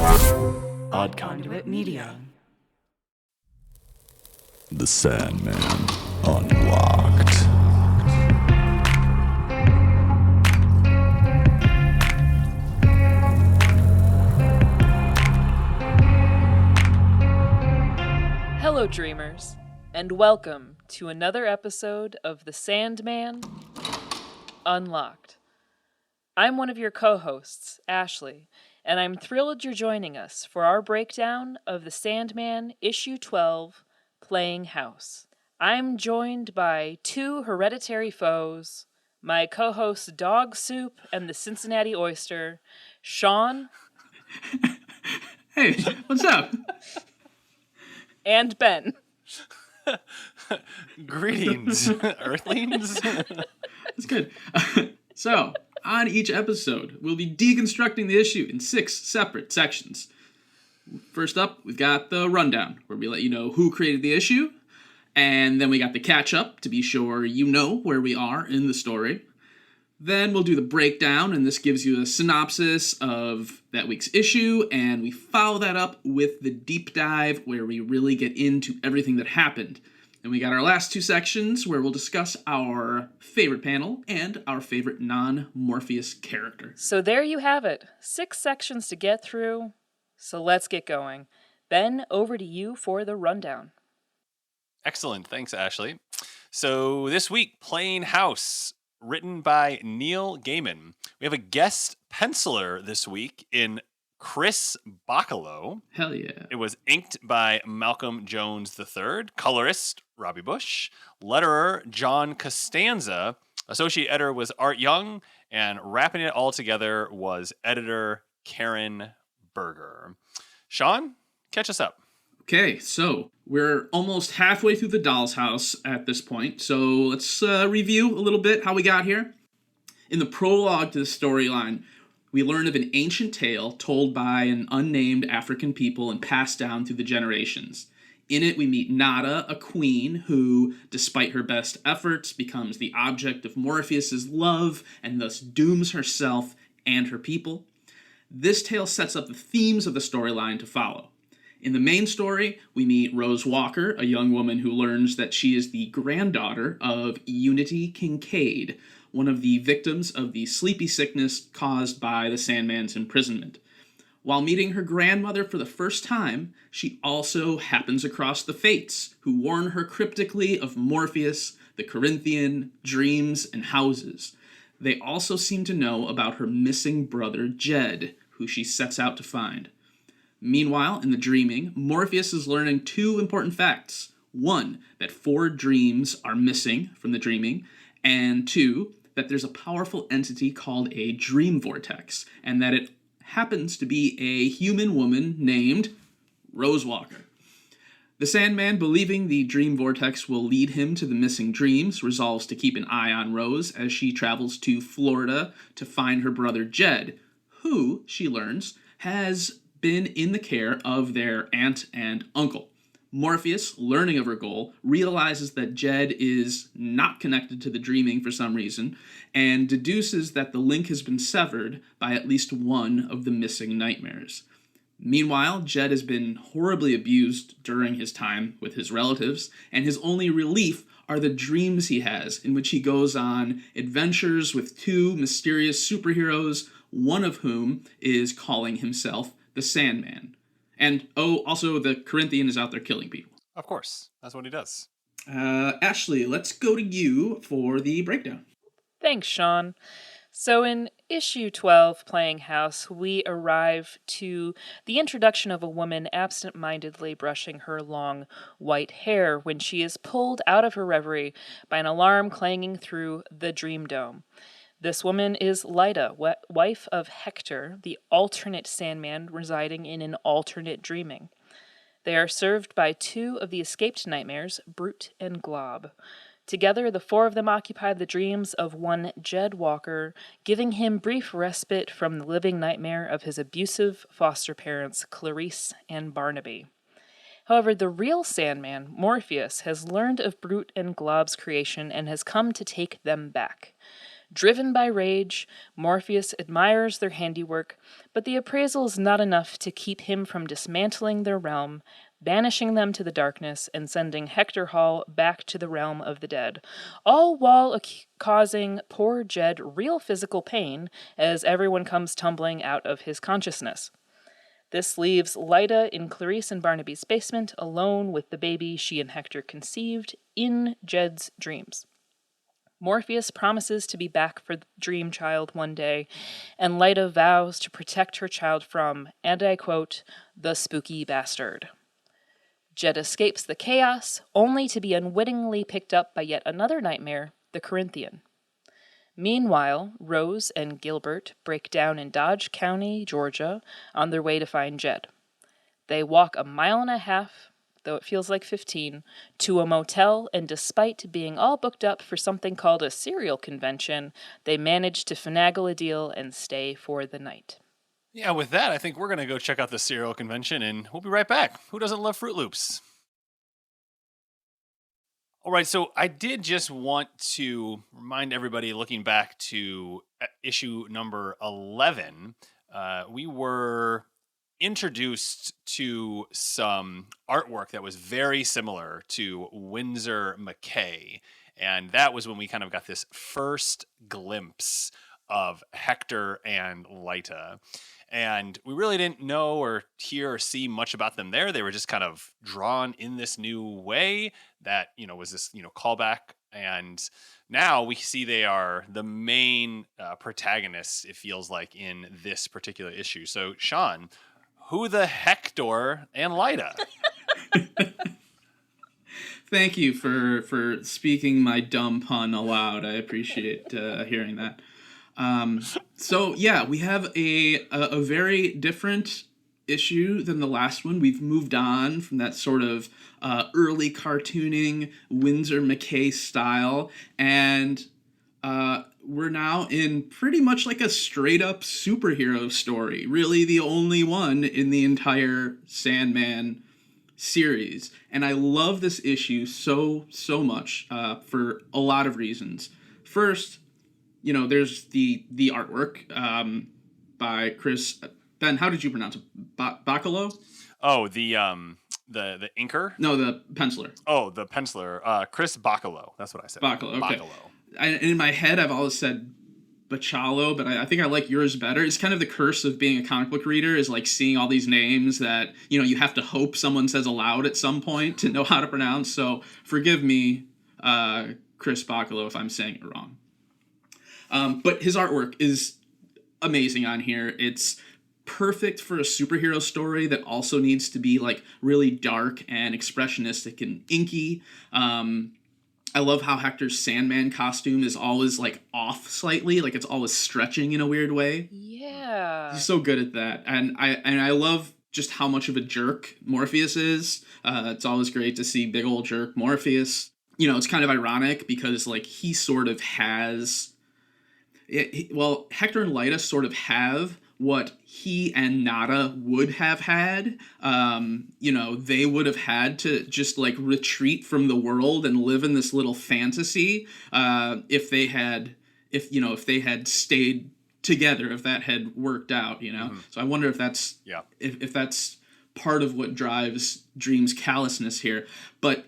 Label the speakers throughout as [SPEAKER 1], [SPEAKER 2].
[SPEAKER 1] Odd Conduit Media.
[SPEAKER 2] The Sandman Unlocked.
[SPEAKER 3] Hello, dreamers, and welcome to another episode of The Sandman Unlocked. I'm one of your co-hosts, Ashley, and I'm thrilled you're joining us for our breakdown of The Sandman Issue 12, Playing House. I'm joined by two hereditary foes, my co-hosts Dog Soup and the Cincinnati Oyster, Sean.
[SPEAKER 4] Hey, what's up?
[SPEAKER 3] And Ben.
[SPEAKER 1] Greetings, Earthlings.
[SPEAKER 4] That's good. So, on each episode, we'll be deconstructing the issue in 6 separate sections. First up, we've got the rundown, where we let you know who created the issue, and then we got the catch-up to be sure you know where we are in the story. Then we'll do the breakdown, and this gives you a synopsis of that week's issue, and we follow that up with the deep dive where we really get into everything that happened. And we got our last 2 sections where we'll discuss our favorite panel and our favorite non-Morpheus character.
[SPEAKER 3] So there you have it. 6 sections to get through, so let's get going. Ben, over to you for the rundown.
[SPEAKER 1] Excellent, thanks, Ashley. So this week, Playing House, written by Neil Gaiman. We have a guest penciler this week in Chris Bacalo.
[SPEAKER 4] Hell yeah.
[SPEAKER 1] It was inked by Malcolm Jones III, colorist Robbie Bush, letterer John Costanza, associate editor was Art Young, and wrapping it all together was editor Karen Berger. Sean, catch us up.
[SPEAKER 4] Okay, so we're almost halfway through the Doll's House at this point, so let's review a little bit how we got here. In the prologue to the storyline, we learn of an ancient tale told by an unnamed African people and passed down through the generations. In it, we meet Nada, a queen who, despite her best efforts, becomes the object of Morpheus' love and thus dooms herself and her people. This tale sets up the themes of the storyline to follow. In the main story, we meet Rose Walker, a young woman who learns that she is the granddaughter of Unity Kincaid, one of the victims of the sleepy sickness caused by the Sandman's imprisonment. While meeting her grandmother for the first time, she also happens across the Fates, who warn her cryptically of Morpheus, the Corinthian, dreams, and houses. They also seem to know about her missing brother Jed, who she sets out to find. Meanwhile, in the dreaming, Morpheus is learning 2 important facts. 1, that 4 dreams are missing from the dreaming, and 2, that there's a powerful entity called a dream vortex, and that it happens to be a human woman named Rose Walker. The Sandman, believing the dream vortex will lead him to the missing dreams, resolves to keep an eye on Rose as she travels to Florida to find her brother Jed, who, she learns, has been in the care of their aunt and uncle. Morpheus, learning of her goal, realizes that Jed is not connected to the dreaming for some reason, and deduces that the link has been severed by at least one of the missing nightmares. Meanwhile, Jed has been horribly abused during his time with his relatives, and his only relief are the dreams he has, in which he goes on adventures with 2 mysterious superheroes, one of whom is calling himself the Sandman. And, also the Corinthian is out there killing people.
[SPEAKER 1] Of course, that's what he does.
[SPEAKER 4] Ashley, let's go to you for the breakdown.
[SPEAKER 3] Thanks, Sean. So in issue 12, Playing House, we arrive to the introduction of a woman absent-mindedly brushing her long white hair when she is pulled out of her reverie by an alarm clanging through the Dream Dome. This woman is Lyta, wife of Hector, the alternate Sandman residing in an alternate dreaming. They are served by 2 of the escaped nightmares, Brute and Glob. Together, the 4 of them occupy the dreams of one Jed Walker, giving him brief respite from the living nightmare of his abusive foster parents, Clarice and Barnaby. However, the real Sandman, Morpheus, has learned of Brute and Glob's creation and has come to take them back. Driven by rage, Morpheus admires their handiwork, but the appraisal is not enough to keep him from dismantling their realm, banishing them to the darkness, and sending Hector Hall back to the realm of the dead, all while causing poor Jed real physical pain as everyone comes tumbling out of his consciousness. This leaves Lyta in Clarice and Barnaby's basement, alone with the baby she and Hector conceived in Jed's dreams. Morpheus promises to be back for the dream child one day, and Lyta vows to protect her child from, and I quote, the spooky bastard. Jed escapes the chaos, only to be unwittingly picked up by yet another nightmare, the Corinthian. Meanwhile, Rose and Gilbert break down in Dodge County, Georgia, on their way to find Jed. They walk a mile and a half, though it feels like 15, to a motel, and despite being all booked up for something called a cereal convention, they manage to finagle a deal and stay for the night.
[SPEAKER 1] Yeah, with that, I think we're going to go check out the cereal convention, and we'll be right back. Who doesn't love Fruit Loops? All right, so I did just want to remind everybody, looking back to issue number 11, we were introduced to some artwork that was very similar to Winsor McCay, and that was when we kind of got this first glimpse of Hector and Lyta. And we really didn't know or hear or see much about them there. They were just kind of drawn in this new way that, was this, callback. And now we see they are the main protagonists, it feels like, in this particular issue. So, Sean, who the Hector and Lyta?
[SPEAKER 4] Thank you for speaking my dumb pun aloud. I appreciate hearing that. So yeah, we have a very different issue than the last one. We've moved on from that sort of early cartooning Winsor McCay style, and we're now in pretty much like a straight up superhero story. Really the only one in the entire Sandman series. And I love this issue so much for a lot of reasons. First, there's the artwork by Chris. Ben, how did you pronounce it? Bacalo?
[SPEAKER 1] Oh, the inker?
[SPEAKER 4] No, the penciler.
[SPEAKER 1] Oh, the penciler. Chris Bacalo. That's what I said.
[SPEAKER 4] Bacalo. Okay.
[SPEAKER 1] Bacalo.
[SPEAKER 4] In my head, I've always said Bachalo, but I think I like yours better. It's kind of the curse of being a comic book reader, is like seeing all these names that you have to hope someone says aloud at some point to know how to pronounce. So forgive me, Chris Bacalo, if I'm saying it wrong. But his artwork is amazing on here. It's perfect for a superhero story that also needs to be like really dark and expressionistic and inky. I love how Hector's Sandman costume is always like off slightly, like it's always stretching in a weird way.
[SPEAKER 3] Yeah.
[SPEAKER 4] He's so good at that. And I love just how much of a jerk Morpheus is. It's always great to see big old jerk Morpheus. It's kind of ironic because like he sort of has... Hector and Lyta sort of have what he and Nada would have had. They would have had to just like retreat from the world and live in this little fantasy if they had stayed together, if that had worked out. Mm-hmm. So I wonder if that's if that's part of what drives Dream's callousness here. But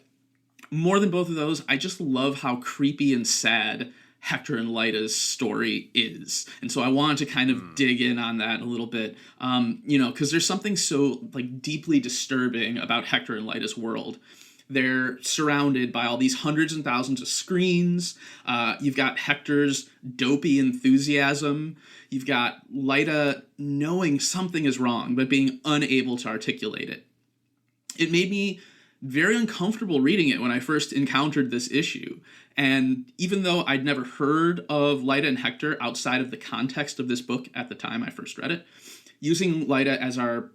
[SPEAKER 4] more than both of those, I just love how creepy and sad Hector and Lyta's story is. And so I wanted to kind of dig in on that a little bit, because there's something so like deeply disturbing about Hector and Lyta's world. They're surrounded by all these hundreds and thousands of screens. You've got Hector's dopey enthusiasm. You've got Lyta knowing something is wrong, but being unable to articulate it. It made me very uncomfortable reading it when I first encountered this issue. And even though I'd never heard of Lyta and Hector outside of the context of this book at the time I first read it, using Lyta as our,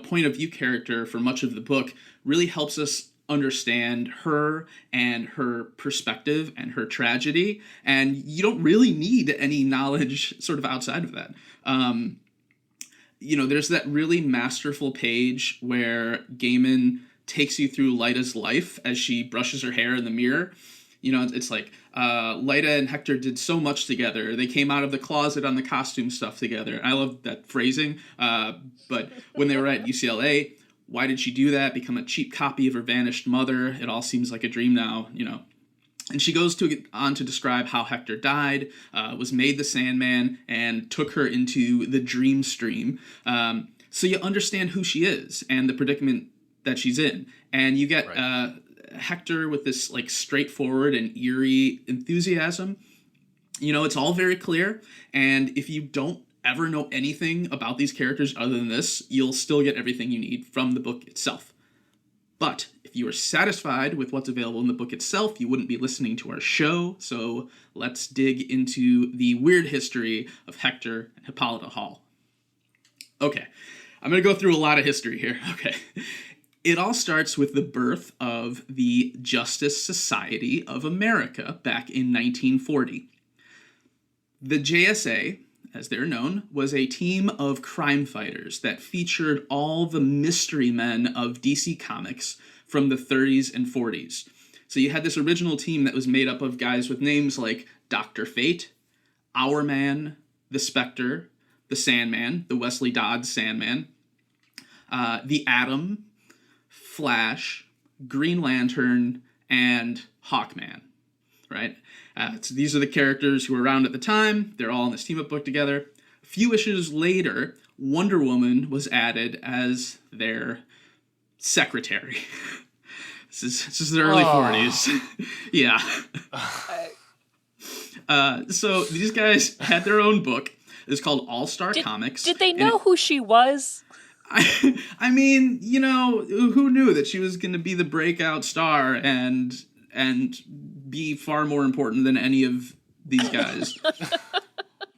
[SPEAKER 4] point of view character for much of the book really helps us understand her and her perspective and her tragedy. And you don't really need any knowledge sort of outside of that. There's that really masterful page where Gaiman takes you through Lyta's life as she brushes her hair in the mirror. You know, it's like Lyta and Hector did so much together. They came out of the closet on the costume stuff together. I love that phrasing. But when they were at UCLA, why did she do that? Become a cheap copy of her vanished mother. It all seems like a dream now, you know. And she goes on to describe how Hector died, was made the Sandman, and took her into the dream stream. So you understand who she is and the predicament that she's in. And you get Hector with this like straightforward and eerie enthusiasm. You know, it's all very clear. And if you don't ever know anything about these characters other than this, you'll still get everything you need from the book itself. But if you are satisfied with what's available in the book itself, you wouldn't be listening to our show. So let's dig into the weird history of Hector and Hippolyta Hall. Okay, I'm going to go through a lot of history here. Okay. It all starts with the birth of the Justice Society of America back in 1940. The JSA, as they're known, was a team of crime fighters that featured all the mystery men of DC Comics from the 30s and 40s. So you had this original team that was made up of guys with names like Dr. Fate, Hourman, the Spectre, the Sandman, the Wesley Dodds Sandman, the Atom, Flash, Green Lantern, and Hawkman, right? So these are the characters who were around at the time. They're all in this team-up book together. A few issues later, Wonder Woman was added as their secretary. This is the early 40s. Yeah. So these guys had their own book. It's called All-Star Comics.
[SPEAKER 3] Did they know who she was?
[SPEAKER 4] I mean, you know, who knew that she was going to be the breakout star and be far more important than any of these guys.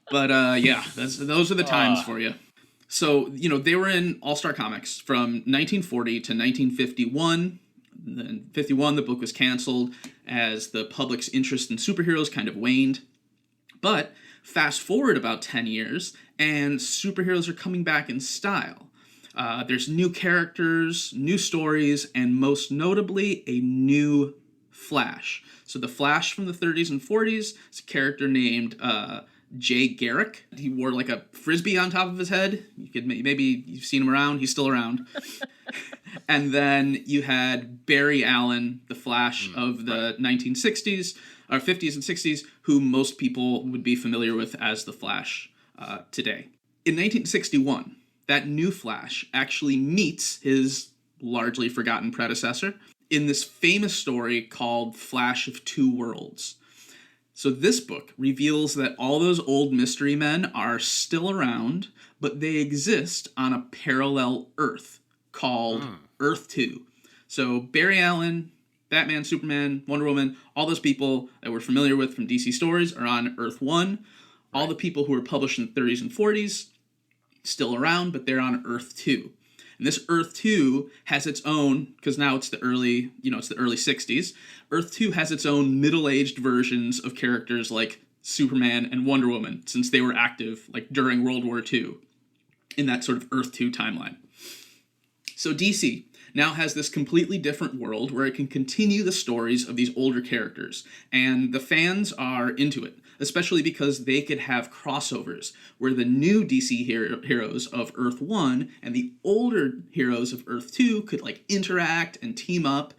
[SPEAKER 4] But yeah, those are the times for you. So, you know, they were in All-Star Comics from 1940 to 1951. In 51, the book was canceled as the public's interest in superheroes kind of waned. But fast forward about 10 years, and superheroes are coming back in style. There's new characters, new stories, and most notably, a new Flash. So the Flash from the 30s and 40s is a character named Jay Garrick. He wore like a frisbee on top of his head. You could maybe you've seen him around. He's still around. And then you had Barry Allen, the Flash of the 1960s or 50s and 60s, who most people would be familiar with as the Flash today. In 1961, that new Flash actually meets his largely forgotten predecessor in this famous story called Flash of Two Worlds. So this book reveals that all those old mystery men are still around, but they exist on a parallel Earth called Earth 2. So Barry Allen, Batman, Superman, Wonder Woman, all those people that we're familiar with from DC stories are on Earth 1. All the people who were published in the 30s and 40s, still around, but they're on Earth 2. And this Earth 2 has its own, because now it's the early 60s, Earth 2 has its own middle-aged versions of characters like Superman and Wonder Woman, since they were active like during World War II in that sort of Earth 2 timeline. So DC now has this completely different world where it can continue the stories of these older characters, and the fans are into it, especially because they could have crossovers where the new DC heroes of Earth 1 and the older heroes of Earth 2 could like interact and team up.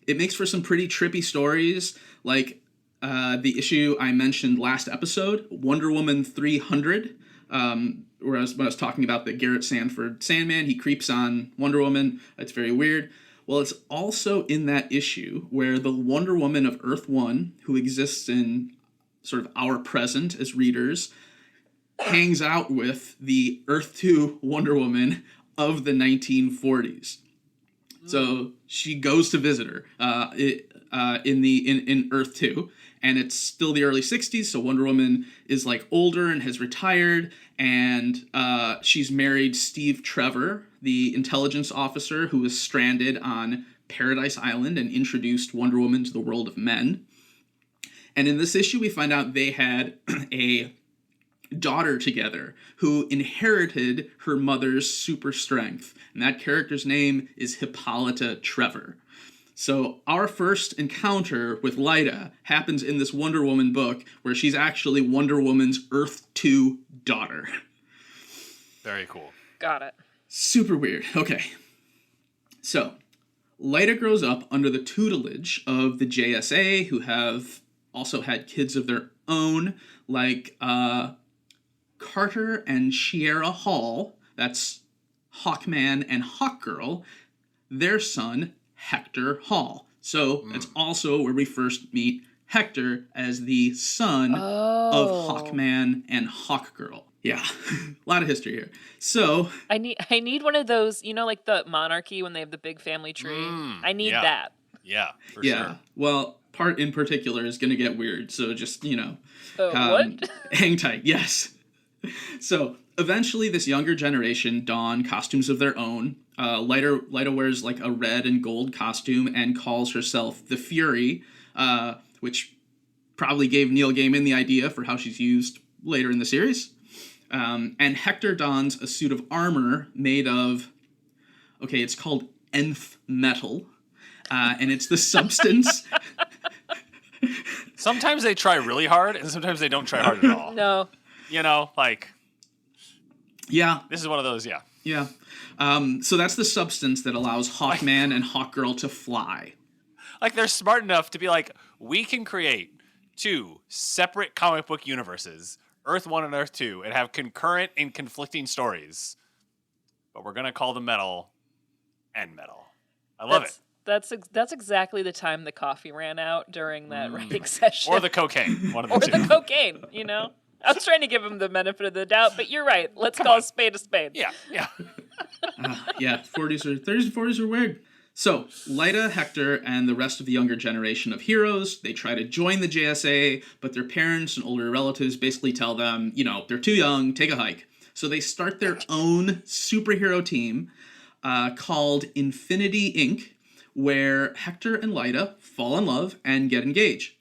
[SPEAKER 4] It makes for some pretty trippy stories, like the issue I mentioned last episode, Wonder Woman 300, where when I was talking about the Garrett Sanford Sandman, he creeps on Wonder Woman. It's very weird. Well, it's also in that issue where the Wonder Woman of Earth 1, who exists in sort of our present as readers, hangs out with the Earth 2 Wonder Woman of the 1940s. So she goes to visit her in Earth 2, and it's still the early 60s, so Wonder Woman is like older and has retired, and she's married Steve Trevor, the intelligence officer who was stranded on Paradise Island and introduced Wonder Woman to the world of men. And in this issue, we find out they had a daughter together who inherited her mother's super strength. And that character's name is Hippolyta Trevor. So our first encounter with Lyta happens in this Wonder Woman book where she's actually Wonder Woman's Earth 2 daughter.
[SPEAKER 1] Very cool.
[SPEAKER 3] Got it.
[SPEAKER 4] Super weird. Okay. So, Lyta grows up under the tutelage of the JSA, who have also had kids of their own, like Carter and Shiera Hall. That's Hawkman and Hawkgirl. Their son, Hector Hall. So that's also where we first meet Hector as the son of Hawkman and Hawkgirl. Yeah, a lot of history here. So
[SPEAKER 3] I need one of those, like the monarchy when they have the big family tree. I need that.
[SPEAKER 1] Yeah, for sure.
[SPEAKER 4] Well, part in particular is going to get weird, so just,
[SPEAKER 3] What?
[SPEAKER 4] hang tight, yes. So eventually this younger generation don costumes of their own. Lyta wears like a red and gold costume and calls herself the Fury, which probably gave Neil Gaiman the idea for how she's used later in the series. And Hector dons a suit of armor made of, it's called nth metal, and it's the substance.
[SPEAKER 1] Sometimes they try really hard, and sometimes they don't try hard at all.
[SPEAKER 3] No.
[SPEAKER 4] Yeah.
[SPEAKER 1] This is one of those, yeah.
[SPEAKER 4] Yeah. So that's the substance that allows Hawkman and Hawkgirl to fly.
[SPEAKER 1] Like, they're smart enough to be like, we can create 2 separate comic book universes, Earth 1 and Earth 2, and have concurrent and conflicting stories. But we're going to call the metal N metal. I love it.
[SPEAKER 3] That's exactly the time the coffee ran out during that writing session.
[SPEAKER 1] Or the cocaine. One of the
[SPEAKER 3] or
[SPEAKER 1] two.
[SPEAKER 3] the cocaine, I was trying to give him the benefit of the doubt, but you're right. Let's call a spade a spade.
[SPEAKER 1] Yeah.
[SPEAKER 4] 30s and 40s are weird. So, Lyta, Hector, and the rest of the younger generation of heroes, they try to join the JSA, but their parents and older relatives basically tell them, they're too young, take a hike. So they start their own superhero team called Infinity Inc., where Hector and Lyta fall in love and get engaged.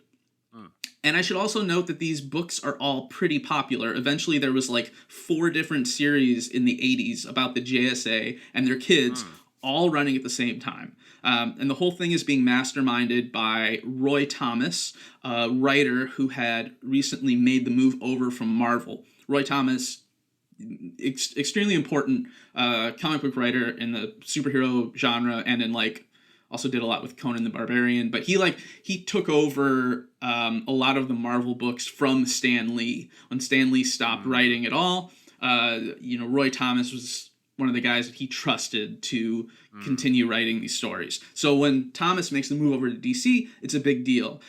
[SPEAKER 4] And I should also note that these books are all pretty popular. Eventually there was like 4 different series in the 80s about the JSA and their kids all running at the same time. And the whole thing is being masterminded by Roy Thomas, a writer who had recently made the move over from Marvel. Roy Thomas, extremely important comic book writer in the superhero genre and in also did a lot with Conan the Barbarian, but he took over a lot of the Marvel books from Stan Lee when Stan Lee stopped writing at all. Roy Thomas was one of the guys that he trusted to continue writing these stories. So when Thomas makes the move over to DC, it's a big deal.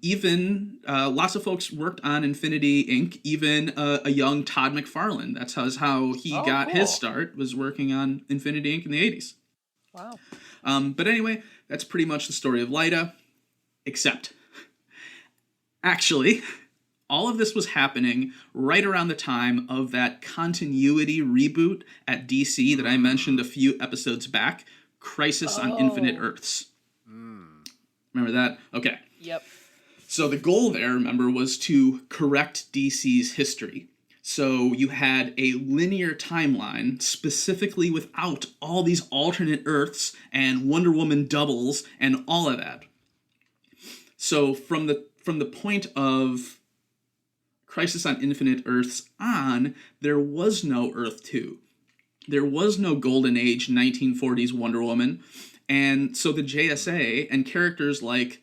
[SPEAKER 4] Even lots of folks worked on Infinity Inc., even a young Todd McFarlane. That's how he got his start, was working on Infinity Inc. in the 80s.
[SPEAKER 3] Wow.
[SPEAKER 4] But anyway, that's pretty much the story of Lyta, except, actually, all of this was happening right around the time of that continuity reboot at DC that I mentioned a few episodes back, Crisis on Infinite Earths. Remember that? Okay.
[SPEAKER 3] Yep.
[SPEAKER 4] So the goal there, remember, was to correct DC's history. So you had a linear timeline, specifically without all these alternate Earths and Wonder Woman doubles and all of that. So from the point of Crisis on Infinite Earths on, there was no Earth 2. There was no Golden Age 1940s Wonder Woman. And so the JSA and characters like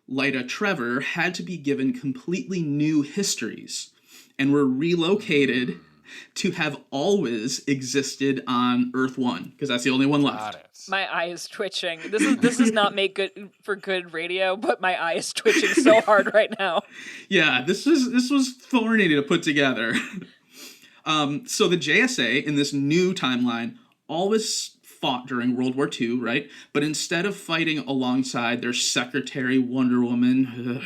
[SPEAKER 4] Lyta Trevor had to be given completely new histories and were relocated to have always existed on Earth 1, because that's the only one left.
[SPEAKER 3] My eye is twitching. This is not make good for good radio, but my eye is twitching so hard right now.
[SPEAKER 4] Yeah, this was thorny to put together. So the JSA in this new timeline always fought during World War II, right? But instead of fighting alongside their secretary Wonder Woman,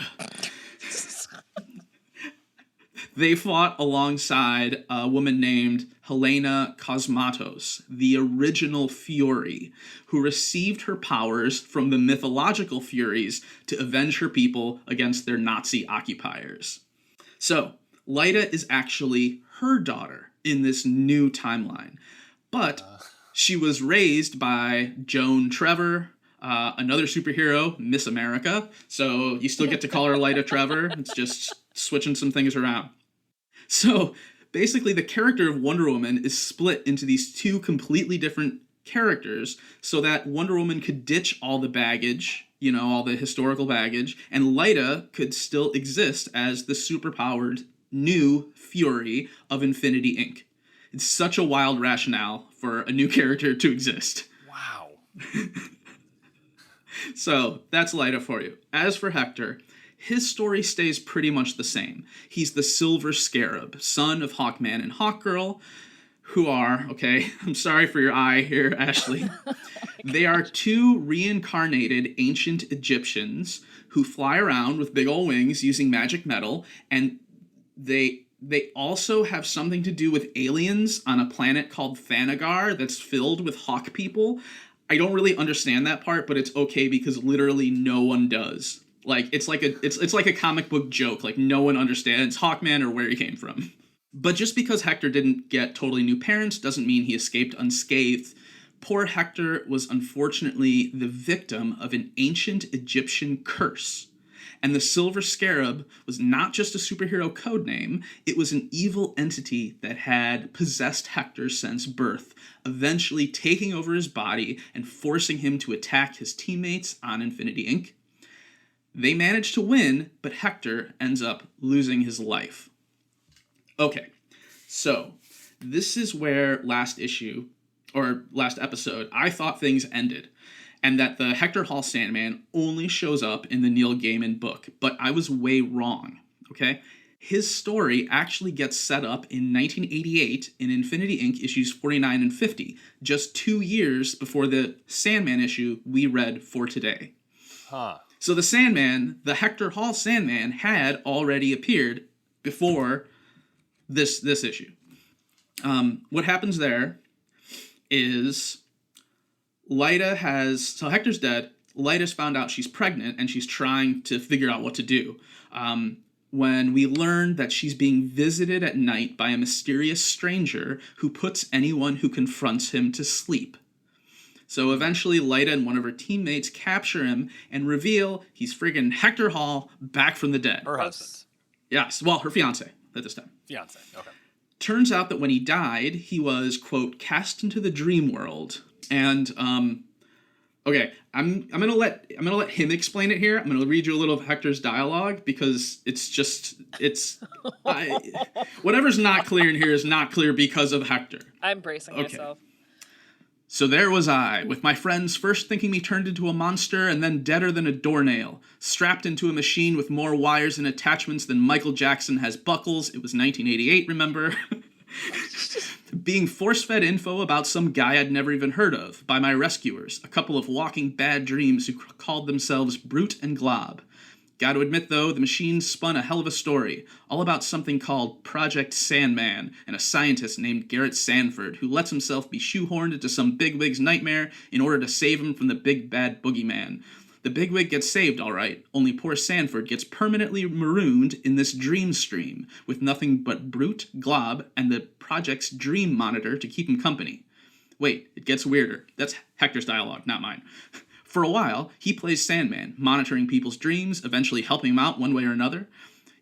[SPEAKER 4] they fought alongside a woman named Helena Cosmatos, the original Fury, who received her powers from the mythological Furies to avenge her people against their Nazi occupiers. So, Lyta is actually her daughter in this new timeline, but she was raised by Joan Trevor, Another superhero, Miss America. So you still get to call her Lyta Trevor. It's just switching some things around. So basically, the character of Wonder Woman is split into these two completely different characters so that Wonder Woman could ditch all the baggage, all the historical baggage, and Lyta could still exist as the superpowered new Fury of Infinity Inc. It's such a wild rationale for a new character to exist.
[SPEAKER 1] Wow.
[SPEAKER 4] So that's Lyta for you. As for Hector, his story stays pretty much the same. He's the Silver Scarab, son of Hawkman and Hawkgirl, who are, okay, I'm sorry for your eye here, Ashley. They are two reincarnated ancient Egyptians who fly around with big old wings using magic metal, and they also have something to do with aliens on a planet called Thanagar that's filled with hawk people. I don't really understand that part, but it's okay because literally no one does. Like it's like a comic book joke. Like no one understands Hawkman or where he came from. But just because Hector didn't get totally new parents doesn't mean he escaped unscathed. Poor Hector was unfortunately the victim of an ancient Egyptian curse. And the Silver Scarab was not just a superhero codename, it was an evil entity that had possessed Hector since birth, eventually taking over his body and forcing him to attack his teammates on Infinity Inc. They manage to win, but Hector ends up losing his life. Okay, so this is where last episode, I thought things ended, and that the Hector Hall Sandman only shows up in the Neil Gaiman book, but I was way wrong, okay? His story actually gets set up in 1988 in Infinity Inc. issues 49 and 50, just 2 years before the Sandman issue we read for today.
[SPEAKER 1] Huh.
[SPEAKER 4] So the Sandman, the Hector Hall Sandman, had already appeared before this issue. What happens there is so Hector's dead. Lyta's found out she's pregnant and she's trying to figure out what to do. When we learn that she's being visited at night by a mysterious stranger who puts anyone who confronts him to sleep. So eventually Lyta and one of her teammates capture him and reveal he's friggin' Hector Hall back from the dead.
[SPEAKER 1] Her husband.
[SPEAKER 4] Yes, well, her fiance at this time.
[SPEAKER 1] Fiance. Okay.
[SPEAKER 4] Turns out that when he died, he was, quote, cast into the dream world. And okay, I'm gonna let him explain it here. I'm gonna read you a little of Hector's dialogue because whatever's not clear in here is not clear because of Hector.
[SPEAKER 3] I'm bracing myself.
[SPEAKER 4] So there was I, with my friends first thinking me turned into a monster and then deader than a doornail, strapped into a machine with more wires and attachments than Michael Jackson has buckles. It was 1988, remember? Being force-fed info about some guy I'd never even heard of by my rescuers, a couple of walking bad dreams who called themselves Brute and Glob. Gotta admit, though, the machine spun a hell of a story, all about something called Project Sandman, and a scientist named Garrett Sanford who lets himself be shoehorned into some bigwig's nightmare in order to save him from the big bad boogeyman. The bigwig gets saved, all right, only poor Sanford gets permanently marooned in this dream stream, with nothing but Brute, Glob, and the project's dream monitor to keep him company. Wait, it gets weirder. That's Hector's dialogue, not mine. For a while, he plays Sandman, monitoring people's dreams, eventually helping them out one way or another.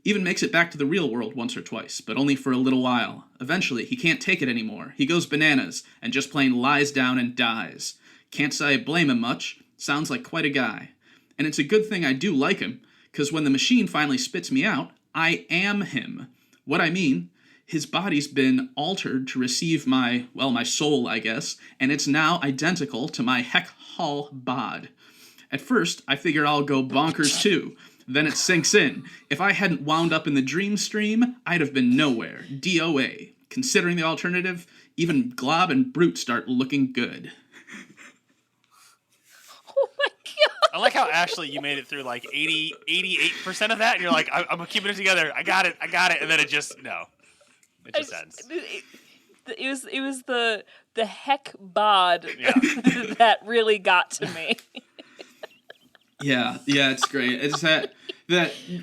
[SPEAKER 4] Even makes it back to the real world once or twice, but only for a little while. Eventually, he can't take it anymore. He goes bananas, and just plain lies down and dies. Can't say I blame him much. Sounds like quite a guy. And it's a good thing I do like him, because when the machine finally spits me out, I am him. What I mean, his body's been altered to receive my soul, I guess, and it's now identical to my Heck Hall bod. At first, I figure I'll go bonkers too. Then it sinks in. If I hadn't wound up in the dream stream, I'd have been nowhere. DOA. Considering the alternative, even Glob and Brute start looking good.
[SPEAKER 3] Oh my god!
[SPEAKER 1] I like how, Ashley, you made it through like 88% of that, and you're like, I'm keeping it together. I got it. And then it just ends.
[SPEAKER 3] It was the heck bod that really got to me.
[SPEAKER 4] Yeah, it's great. It's that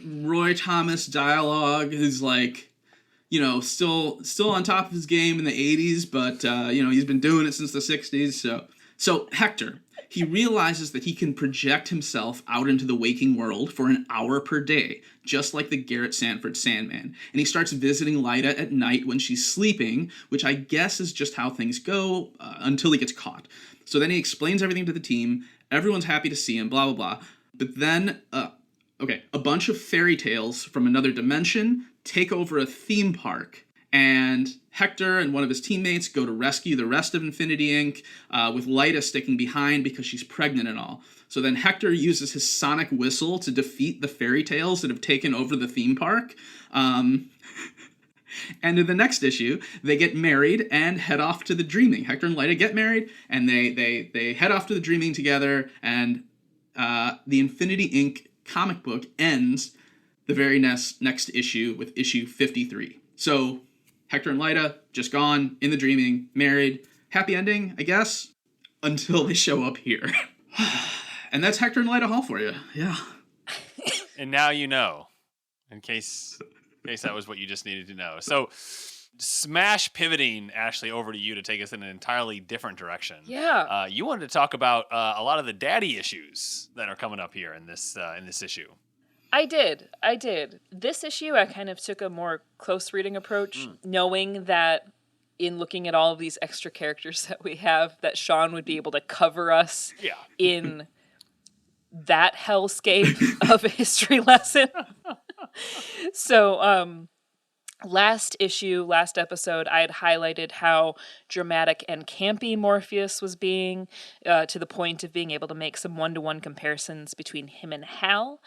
[SPEAKER 4] Roy Thomas dialogue is like, still on top of his game in the 80s, but he's been doing it since the 60s. So Hector, he realizes that he can project himself out into the waking world for an hour per day, just like the Garrett Sanford Sandman. And he starts visiting Lyta at night when she's sleeping, which I guess is just how things go until he gets caught. So then he explains everything to the team. Everyone's happy to see him, blah, blah, blah. But then, a bunch of fairy tales from another dimension take over a theme park. And Hector and one of his teammates go to rescue the rest of Infinity Inc., with Lyta sticking behind because she's pregnant and all. So then Hector uses his sonic whistle to defeat the fairy tales that have taken over the theme park. And in the next issue, they get married and head off to the Dreaming. Hector and Lyta get married, and they head off to the Dreaming together, and the Infinity Inc. comic book ends the very next issue with issue 53. So Hector and Lyta, just gone, in the Dreaming, married. Happy ending, I guess, until they show up here. And that's Hector and Lyta Hall for you. Yeah.
[SPEAKER 1] And now you know, in case that was what you just needed to know. So smash pivoting, Ashley, over to you to take us in an entirely different direction.
[SPEAKER 3] Yeah.
[SPEAKER 1] You wanted to talk about a lot of the daddy issues that are coming up here in this issue.
[SPEAKER 3] I did. This issue, I kind of took a more close reading approach, knowing that in looking at all of these extra characters that we have, that Sean would be able to cover us in that hellscape of a history lesson. So, last episode, I had highlighted how dramatic and campy Morpheus was being, to the point of being able to make some one-to-one comparisons between him and Hal.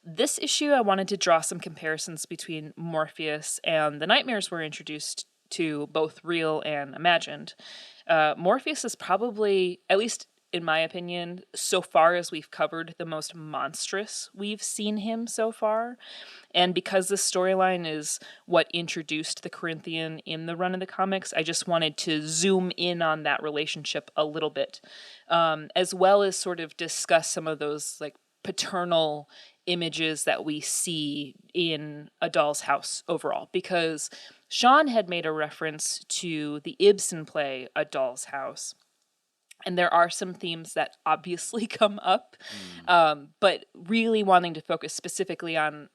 [SPEAKER 3] This issue, I wanted to draw some comparisons between Morpheus and the nightmares we're introduced to, both real and imagined. Morpheus is probably, at least in my opinion, so far as we've covered, the most monstrous we've seen him so far. And because this storyline is what introduced the Corinthian in the run of the comics, I just wanted to zoom in on that relationship a little bit, as well as sort of discuss some of those like paternal images that we see in A Doll's House overall, because Sean had made a reference to the Ibsen play A Doll's House, and there are some themes that obviously come up, but really wanting to focus specifically on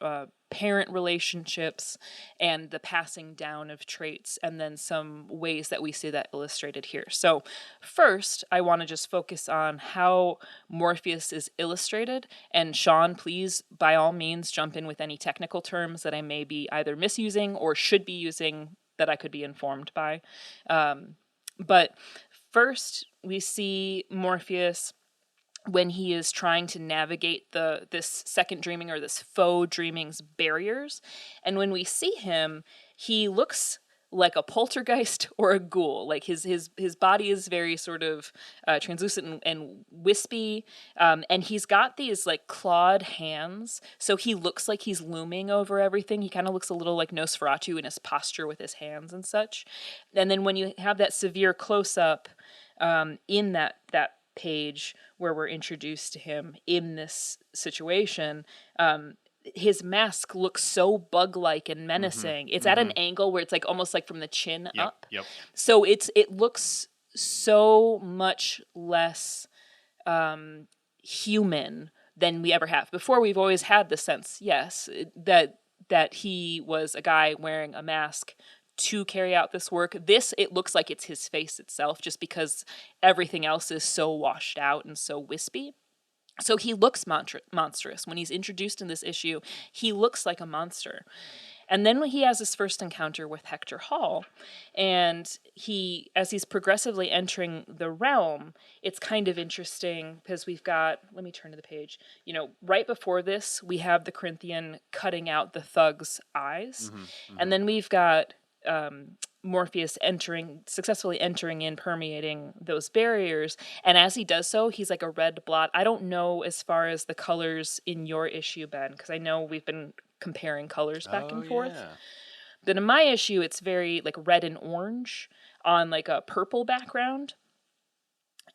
[SPEAKER 3] parent relationships and the passing down of traits, and then some ways that we see that illustrated here. So first, I want to just focus on how Morpheus is illustrated, and Sean, please, by all means, jump in with any technical terms that I may be either misusing or should be using that I could be informed by. But first, we see Morpheus when he is trying to navigate this second dreaming, or this faux dreaming's barriers. And when we see him, he looks like a poltergeist or a ghoul. Like his body is very sort of translucent and wispy, and he's got these like clawed hands, so he looks like he's looming over everything. He kind of looks a little like Nosferatu in his posture with his hands and such. And then when you have that severe close-up in that page where we're introduced to him in this situation, his mask looks so bug-like and menacing. It's at an angle where it's like almost like from the chin up. Yep. So it looks so much less human than we ever have. Before, we've always had the sense, yes, that he was a guy wearing a mask to carry out this work. This, it looks like it's his face itself, just because everything else is so washed out and so wispy. So he looks monstrous. When he's introduced in this issue, he looks like a monster. And then when he has his first encounter with Hector Hall, and as he's progressively entering the realm, it's kind of interesting because we've got, let me turn to the page, right before this, we have the Corinthian cutting out the thug's eyes. And then we've got Morpheus successfully entering in, permeating those barriers. And as he does so, he's like a red blot. I don't know as far as the colors in your issue, Ben, because I know we've been comparing colors back and forth. Yeah. But in my issue, it's very like red and orange on like a purple background.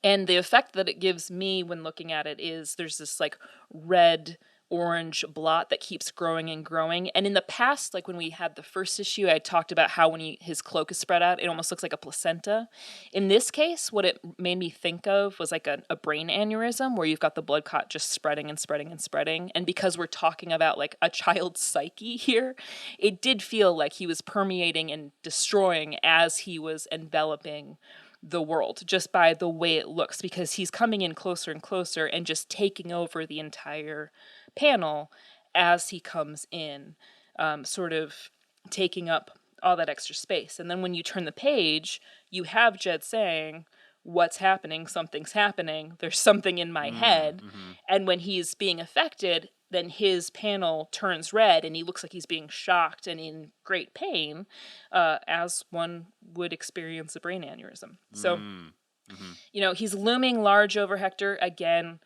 [SPEAKER 3] And the effect that it gives me when looking at it is there's this like red orange blot that keeps growing and growing. And in the past, like when we had the first issue, I talked about how when his cloak is spread out, it almost looks like a placenta. In this case, what it made me think of was like a brain aneurysm where you've got the blood clot just spreading and spreading and spreading. And because we're talking about like a child's psyche here, it did feel like he was permeating and destroying as he was enveloping the world, just by the way it looks, because he's coming in closer and closer and just taking over the entire panel as he comes in, sort of taking up all that extra space. And then when you turn the page, you have Jed saying, what's happening? Something's happening. There's something in my head.
[SPEAKER 1] Mm-hmm.
[SPEAKER 3] And when he's being affected, then his panel turns red and he looks like he's being shocked and in great pain, as one would experience a brain aneurysm. So, he's looming large over Hector again,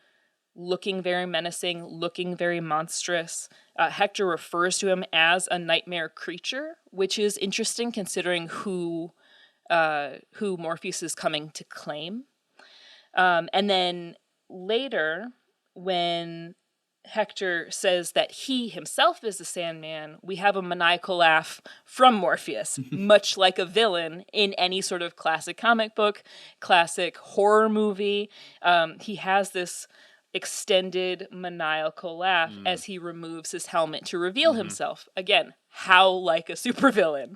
[SPEAKER 3] looking very menacing, looking very monstrous. Hector refers to him as a nightmare creature, which is interesting considering who Morpheus is coming to claim. And then later, when Hector says that he himself is the Sandman, we have a maniacal laugh from Morpheus, much like a villain in any sort of classic comic book, classic horror movie. He has this extended maniacal laugh as he removes his helmet to reveal himself. Again, how like a supervillain.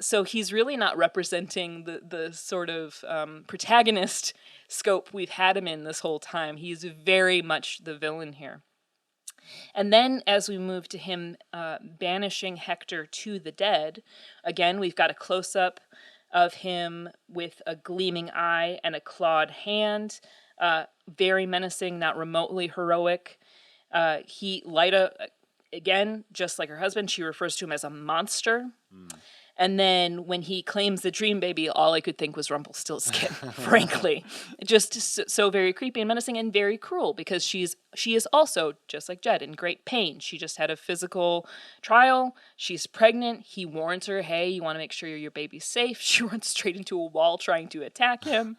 [SPEAKER 3] So he's really not representing the sort of protagonist scope we've had him in this whole time. He's very much the villain here. And then as we move to him banishing Hector to the dead, again, we've got a close-up of him with a gleaming eye and a clawed hand. Very menacing, not remotely heroic. Lyta, again, just like her husband, she refers to him as a monster. And then when he claims the dream baby, all I could think was Rumpelstiltskin, frankly. Just so very creepy and menacing and very cruel, because she is also, just like Jed, in great pain. She just had a physical trial. She's pregnant. He warns her, hey, you want to make sure your baby's safe. She runs straight into a wall trying to attack him.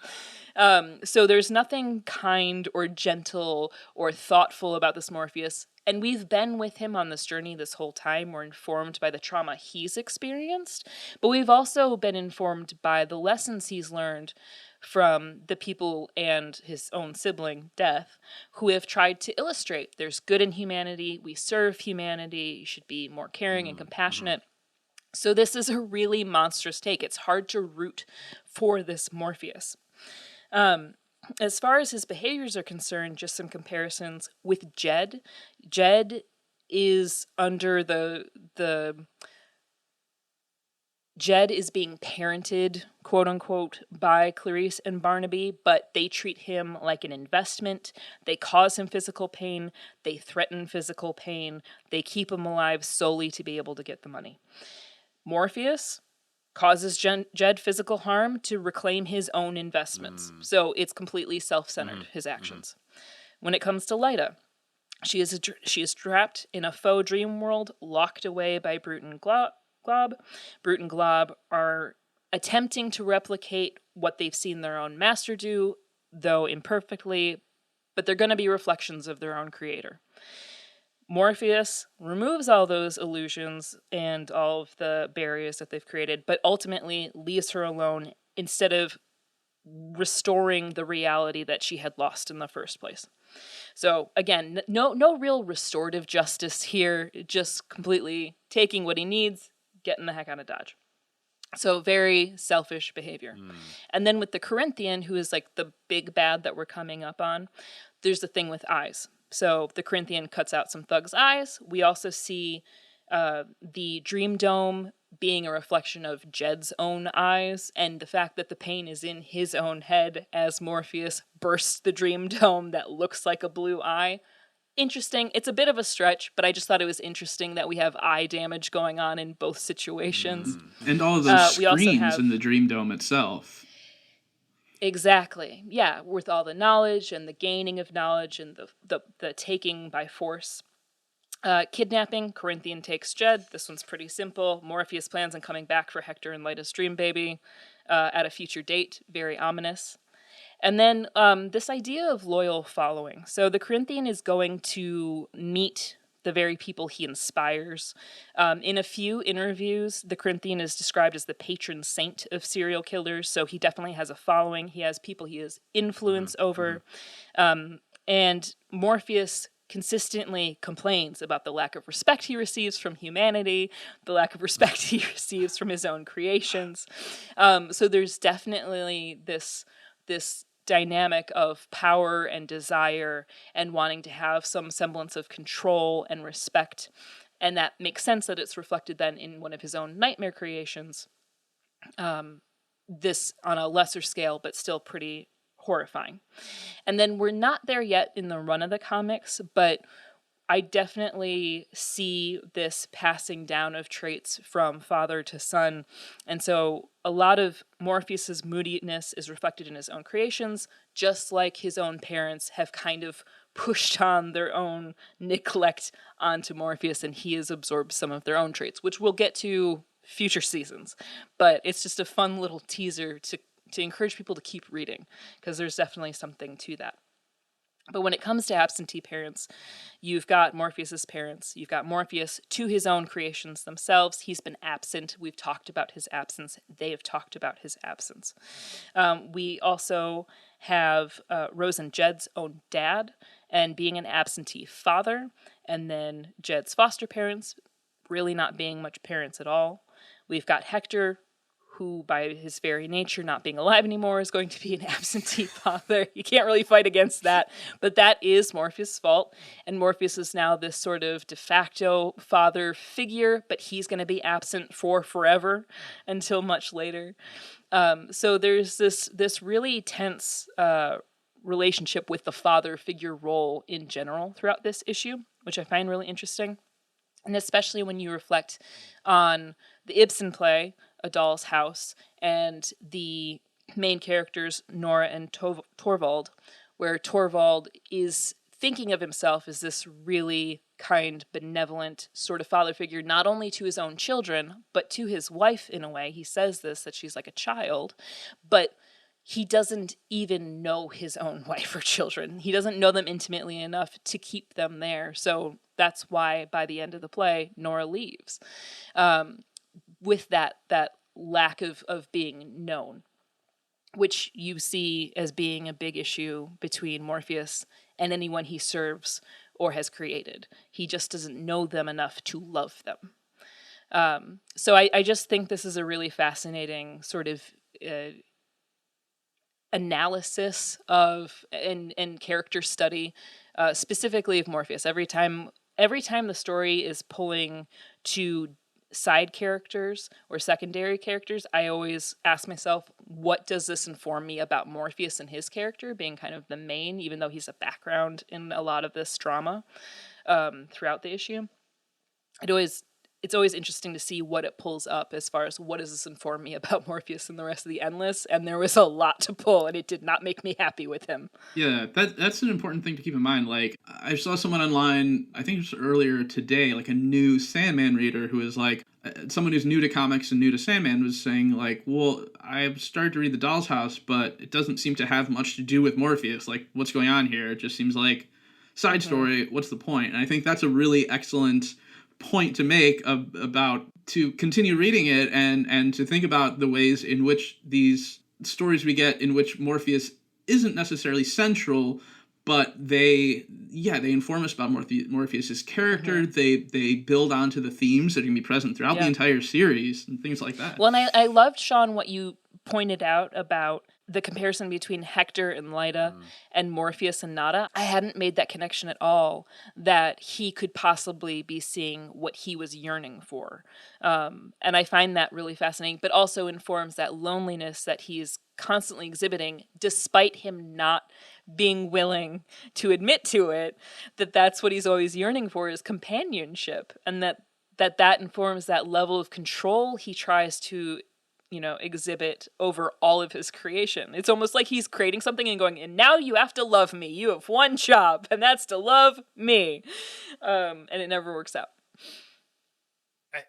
[SPEAKER 3] So there's nothing kind or gentle or thoughtful about this Morpheus. And we've been with him on this journey this whole time. We're informed by the trauma he's experienced, but we've also been informed by the lessons he's learned from the people and his own sibling, Death, who have tried to illustrate there's good in humanity, we serve humanity, you should be more caring and compassionate. So this is a really monstrous take. It's hard to root for this Morpheus. As far as his behaviors are concerned, just some comparisons with Jed. Jed is under Jed is being parented, quote unquote, by Clarice and Barnaby, but they treat him like an investment. They cause him physical pain. They threaten physical pain. They keep him alive solely to be able to get the money. Morpheus causes Jed physical harm to reclaim his own investments. So it's completely self-centered, his actions. When it comes to Lyta, she is trapped in a faux dream world, locked away by Brute and Glob. Brute and Glob are attempting to replicate what they've seen their own master do, though imperfectly, but they're going to be reflections of their own creator. Morpheus removes all those illusions and all of the barriers that they've created, but ultimately leaves her alone instead of restoring the reality that she had lost in the first place. So again, no real restorative justice here, just completely taking what he needs, getting the heck out of Dodge. So very selfish behavior. And then with the Corinthian, who is like the big bad that we're coming up on, there's the thing with eyes. So the Corinthian cuts out some thugs' eyes. We also see the Dream Dome being a reflection of Jed's own eyes, and the fact that the pain is in his own head as Morpheus bursts the Dream Dome that looks like a blue eye. Interesting. It's a bit of a stretch, but I just thought it was interesting that we have eye damage going on in both situations.
[SPEAKER 4] And all of those
[SPEAKER 3] we also
[SPEAKER 4] screens
[SPEAKER 3] have-
[SPEAKER 4] in the Dream Dome itself.
[SPEAKER 3] Exactly. Yeah, with all the knowledge and the gaining of knowledge and the taking by force. Kidnapping, Corinthian takes Jed. This one's pretty simple. Morpheus plans on coming back for Hector and Lyta's dream baby at a future date. Very ominous. And then this idea of loyal following. So the Corinthian is going to meet the very people he inspires. In a few interviews, the Corinthian is described as the patron saint of serial killers. So he definitely has a following. He has people he has influence over. And Morpheus consistently complains about the lack of respect he receives from humanity, the lack of respect he receives from his own creations. So there's definitely this dynamic of power and desire and wanting to have some semblance of control and respect. And that makes sense that it's reflected then in one of his own nightmare creations. This on a lesser scale, but still pretty horrifying. And then we're not there yet in the run of the comics, but I definitely see this passing down of traits from father to son. And so a lot of Morpheus's moodiness is reflected in his own creations, just like his own parents have kind of pushed on their own neglect onto Morpheus, and he has absorbed some of their own traits, which we'll get to future seasons. But it's just a fun little teaser to encourage people to keep reading, because there's definitely something to that. But when it comes to absentee parents, you've got Morpheus's parents. You've got Morpheus to his own creations themselves. He's been absent. We've talked about his absence. They have talked about his absence. We also have Rose and Jed's own dad and being an absentee father, and then Jed's foster parents really not being much parents at all. We've got Hector, who by his very nature, not being alive anymore, is going to be an absentee father. You can't really fight against that, but that is Morpheus' fault. And Morpheus is now this sort of de facto father figure, but he's going to be absent for forever until much later. So there's this really tense relationship with the father figure role in general throughout this issue, which I find really interesting. And especially when you reflect on the Ibsen play, A Doll's House, and the main characters, Nora and Torvald, where Torvald is thinking of himself as this really kind, benevolent sort of father figure, not only to his own children, but to his wife in a way. He says this, that she's like a child, but he doesn't even know his own wife or children. He doesn't know them intimately enough to keep them there. So that's why by the end of the play, Nora leaves. With that lack of being known, which you see as being a big issue between Morpheus and anyone he serves or has created. He just doesn't know them enough to love them. So I just think this is a really fascinating sort of analysis of and character study, specifically of Morpheus. Every time the story is pulling to side characters or secondary characters, I always ask myself, what does this inform me about Morpheus and his character being kind of the main, even though he's a background in a lot of this drama throughout the issue. It's always interesting to see what it pulls up as far as what does this inform me about Morpheus and the rest of the Endless, and there was a lot to pull, and it did not make me happy with him.
[SPEAKER 4] Yeah, that's an important thing to keep in mind. Like, I saw someone online, I think it was earlier today, like a new Sandman reader who is like, someone who's new to comics and new to Sandman was saying like, well, I've started to read The Doll's House, but it doesn't seem to have much to do with Morpheus. Like, what's going on here? It just seems like side story. What's the point? And I think that's a really excellent point to make about to continue reading it and to think about the ways in which these stories we get in which Morpheus isn't necessarily central, but they inform us about Morpheus's character. They build onto the themes that can be present throughout the entire series and things like that.
[SPEAKER 3] Well, and I loved, Sean, what you pointed out about the comparison between Hector and Lyta and Morpheus and Nada. I hadn't made that connection at all, that he could possibly be seeing what he was yearning for. And I find that really fascinating, but also informs that loneliness that he's constantly exhibiting, despite him not being willing to admit to it, that's what he's always yearning for, is companionship. And that informs that level of control he tries to exhibit over all of his creation. It's almost like he's creating something and going, and now you have to love me. You have one job, and that's to love me. And it never works out.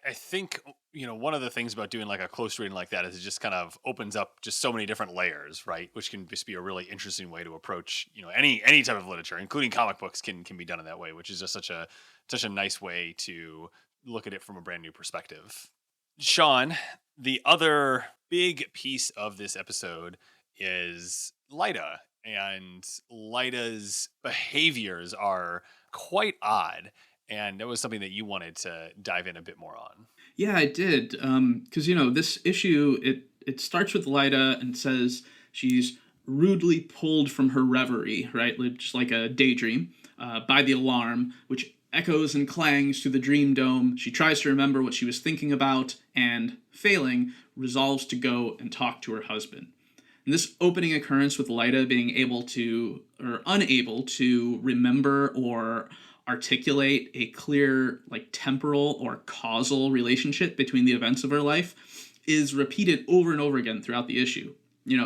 [SPEAKER 1] I think one of the things about doing like a close reading like that is it just kind of opens up just so many different layers, right? Which can just be a really interesting way to approach, any type of literature, including comic books can be done in that way, which is just such a nice way to look at it from a brand new perspective. Sean, the other big piece of this episode is Lyta, and Lyta's behaviors are quite odd. And that was something that you wanted to dive in a bit more on.
[SPEAKER 4] Yeah, I did. Because, this issue, it starts with Lyta and says she's rudely pulled from her reverie, right? Just like a daydream, by the alarm, which echoes and clangs through the dream dome. She tries to remember what she was thinking about and, failing, resolves to go and talk to her husband. And this opening occurrence with Lyta being able to, or unable to, remember or articulate a clear, temporal or causal relationship between the events of her life is repeated over and over again throughout the issue.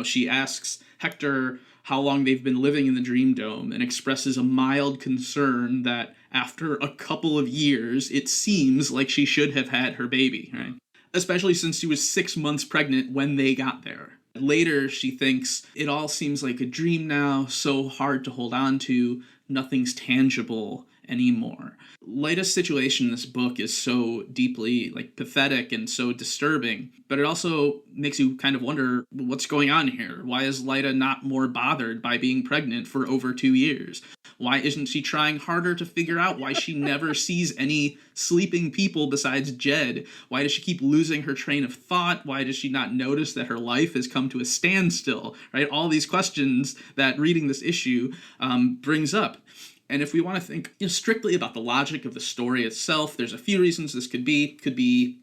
[SPEAKER 4] She asks Hector how long they've been living in the Dream Dome and expresses a mild concern that after a couple of years, it seems like she should have had her baby, right? Especially since she was 6 months pregnant when they got there. Later, she thinks, it all seems like a dream now, so hard to hold on to, nothing's tangible anymore. Lyta's situation in this book is so deeply pathetic and so disturbing, but it also makes you kind of wonder what's going on here. Why is Lyta not more bothered by being pregnant for over 2 years? Why isn't she trying harder to figure out why she never sees any sleeping people besides Jed? Why does she keep losing her train of thought? Why does she not notice that her life has come to a standstill? Right? All these questions that reading this issue brings up. And if we want to think strictly about the logic of the story itself, there's a few reasons this could be. Could be,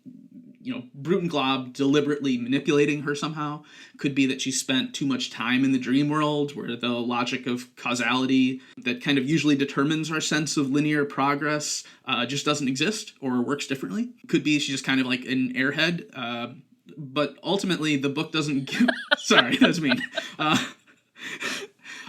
[SPEAKER 4] Brute and Glob deliberately manipulating her somehow. Could be that she spent too much time in the dream world, where the logic of causality that kind of usually determines our sense of linear progress just doesn't exist or works differently. Could be she's just kind of like an airhead. But ultimately, the book doesn't give... Sorry, that's mean.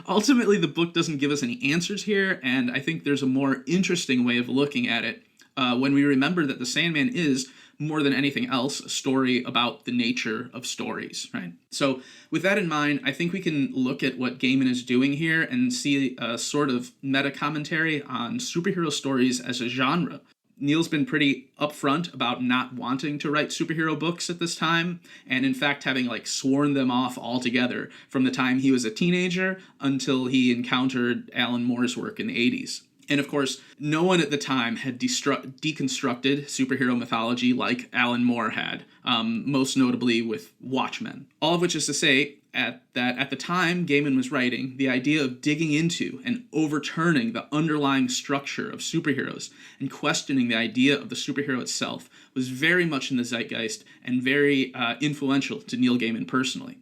[SPEAKER 4] Ultimately, the book doesn't give us any answers here, and I think there's a more interesting way of looking at it when we remember that The Sandman is, more than anything else, a story about the nature of stories, right? So with that in mind, I think we can look at what Gaiman is doing here and see a sort of meta-commentary on superhero stories as a genre. Neil's been pretty upfront about not wanting to write superhero books at this time, and in fact having sworn them off altogether from the time he was a teenager until he encountered Alan Moore's work in the 80s. And of course, no one at the time had deconstructed superhero mythology like Alan Moore had, most notably with Watchmen. All of which is to say at the time Gaiman was writing, the idea of digging into and overturning the underlying structure of superheroes and questioning the idea of the superhero itself was very much in the zeitgeist and very influential to Neil Gaiman personally.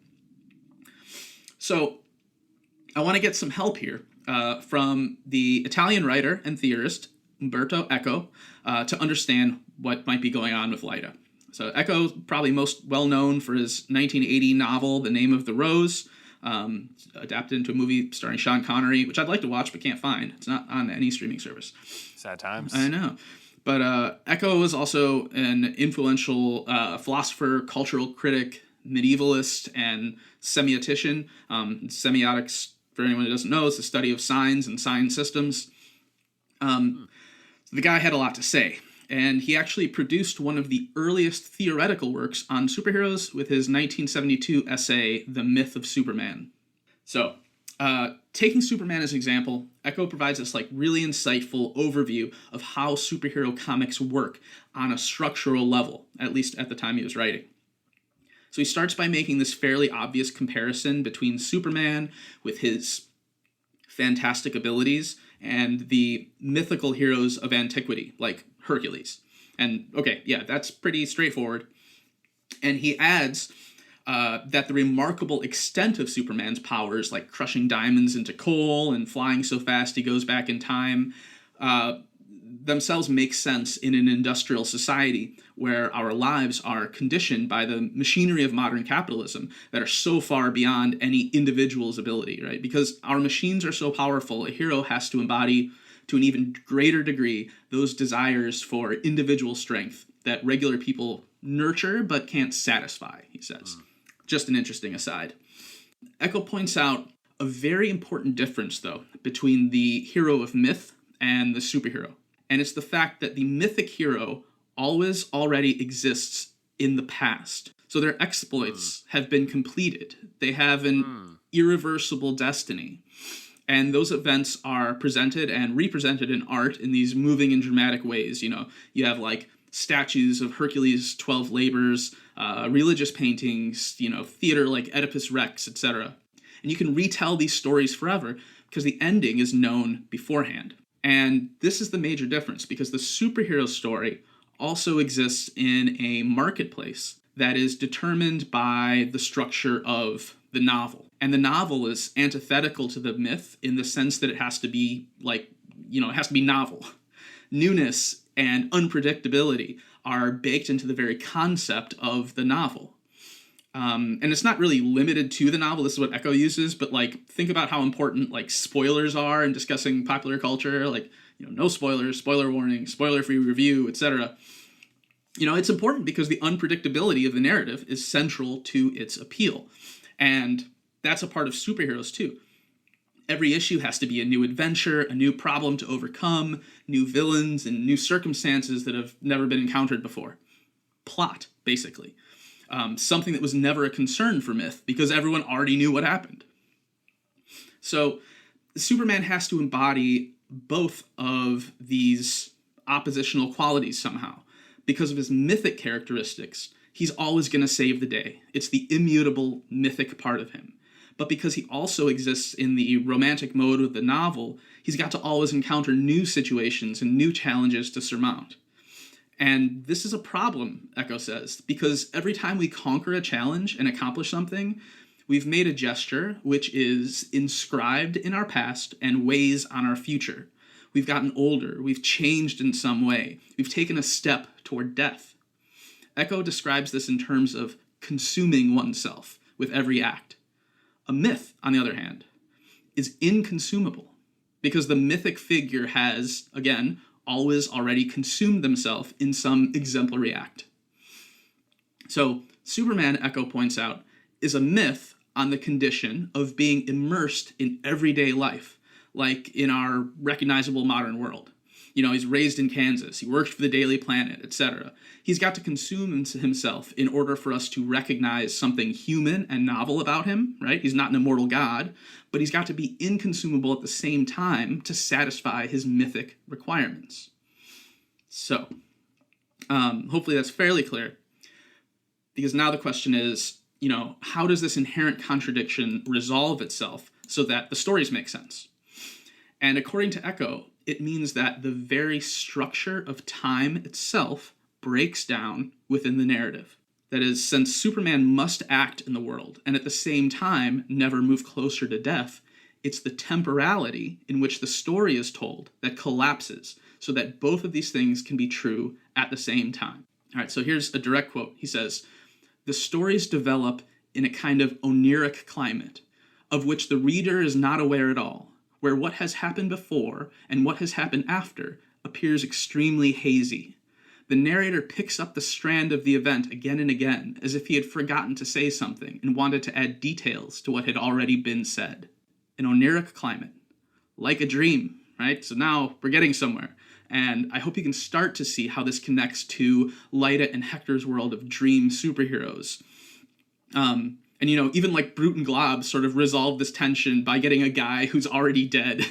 [SPEAKER 4] So I want to get some help here from the Italian writer and theorist Umberto Eco to understand what might be going on with Lyta. So Eco's probably most well known for his 1980 novel, The Name of the Rose, adapted into a movie starring Sean Connery, which I'd like to watch but can't find. It's not on any streaming service.
[SPEAKER 1] Sad times.
[SPEAKER 4] I know. But Eco was also an influential philosopher, cultural critic, medievalist, and semiotician. Semiotics, for anyone who doesn't know, is the study of signs and sign systems. So the guy had a lot to say. And he actually produced one of the earliest theoretical works on superheroes with his 1972 essay, The Myth of Superman. So, taking Superman as an example, Eco provides this really insightful overview of how superhero comics work on a structural level, at least at the time he was writing. So he starts by making this fairly obvious comparison between Superman with his fantastic abilities and the mythical heroes of antiquity, like Hercules. And okay, yeah, that's pretty straightforward. And he adds that the remarkable extent of Superman's powers, like crushing diamonds into coal and flying so fast he goes back in time, themselves make sense in an industrial society where our lives are conditioned by the machinery of modern capitalism that are so far beyond any individual's ability, right? Because our machines are so powerful, a hero has to embody to an even greater degree those desires for individual strength that regular people nurture but can't satisfy, he says. Just an interesting aside. Eco points out a very important difference, though, between the hero of myth and the superhero. And it's the fact that the mythic hero always already exists in the past. So their exploits have been completed. They have an irreversible destiny. And those events are presented and represented in art in these moving and dramatic ways. You know, you have like statues of Hercules' 12 labors, religious paintings, you know, theater like Oedipus Rex, etc. And you can retell these stories forever because the ending is known beforehand. And this is the major difference, because the superhero story also exists in a marketplace that is determined by the structure of the novel. And the novel is antithetical to the myth in the sense that it has to be like, you know, it has to be novel. Newness and unpredictability are baked into the very concept of the novel. And it's not really limited to the novel. This is what Eco uses, but like, think about how important like spoilers are in discussing popular culture. Like, you know, no spoilers, spoiler warning, spoiler-free review, etc. You know, it's important because the unpredictability of the narrative is central to its appeal. And that's a part of superheroes too. Every issue has to be a new adventure, a new problem to overcome, new villains, and new circumstances that have never been encountered before. Plot, basically. Something that was never a concern for myth because everyone already knew what happened. So Superman has to embody both of these oppositional qualities somehow. Because of his mythic characteristics, he's always going to save the day. It's the immutable mythic part of him. But because he also exists in the romantic mode of the novel, he's got to always encounter new situations and new challenges to surmount. And this is a problem, Eco says, because every time we conquer a challenge and accomplish something, we've made a gesture which is inscribed in our past and weighs on our future. We've gotten older, we've changed in some way, we've taken a step toward death. Eco describes this in terms of consuming oneself with every act. A myth, on the other hand, is inconsumable because the mythic figure has, again, always already consumed themselves in some exemplary act. So, Superman, Eco points out, is a myth on the condition of being immersed in everyday life, like in our recognizable modern world. You know, he's raised in Kansas, he worked for the Daily Planet, etc. He's got to consume himself in order for us to recognize something human and novel about him, right? He's not an immortal god, but he's got to be inconsumable at the same time to satisfy his mythic requirements. So, hopefully that's fairly clear, because now the question is, you know, how does this inherent contradiction resolve itself so that the stories make sense? And according to Eco, it means that the very structure of time itself breaks down within the narrative. That is, since Superman must act in the world and at the same time never move closer to death, it's the temporality in which the story is told that collapses so that both of these things can be true at the same time. All right, so here's a direct quote. He says, "The stories develop in a kind of oniric climate, of which the reader is not aware at all, where what has happened before and what has happened after appears extremely hazy. The narrator picks up the strand of the event again and again, as if he had forgotten to say something and wanted to add details to what had already been said. An oniric climate, like a dream," right? So now we're getting somewhere. And I hope you can start to see how this connects to Lyta and Hector's world of dream superheroes. And, you know, even like Brute and Glob sort of resolve this tension by getting a guy who's already dead.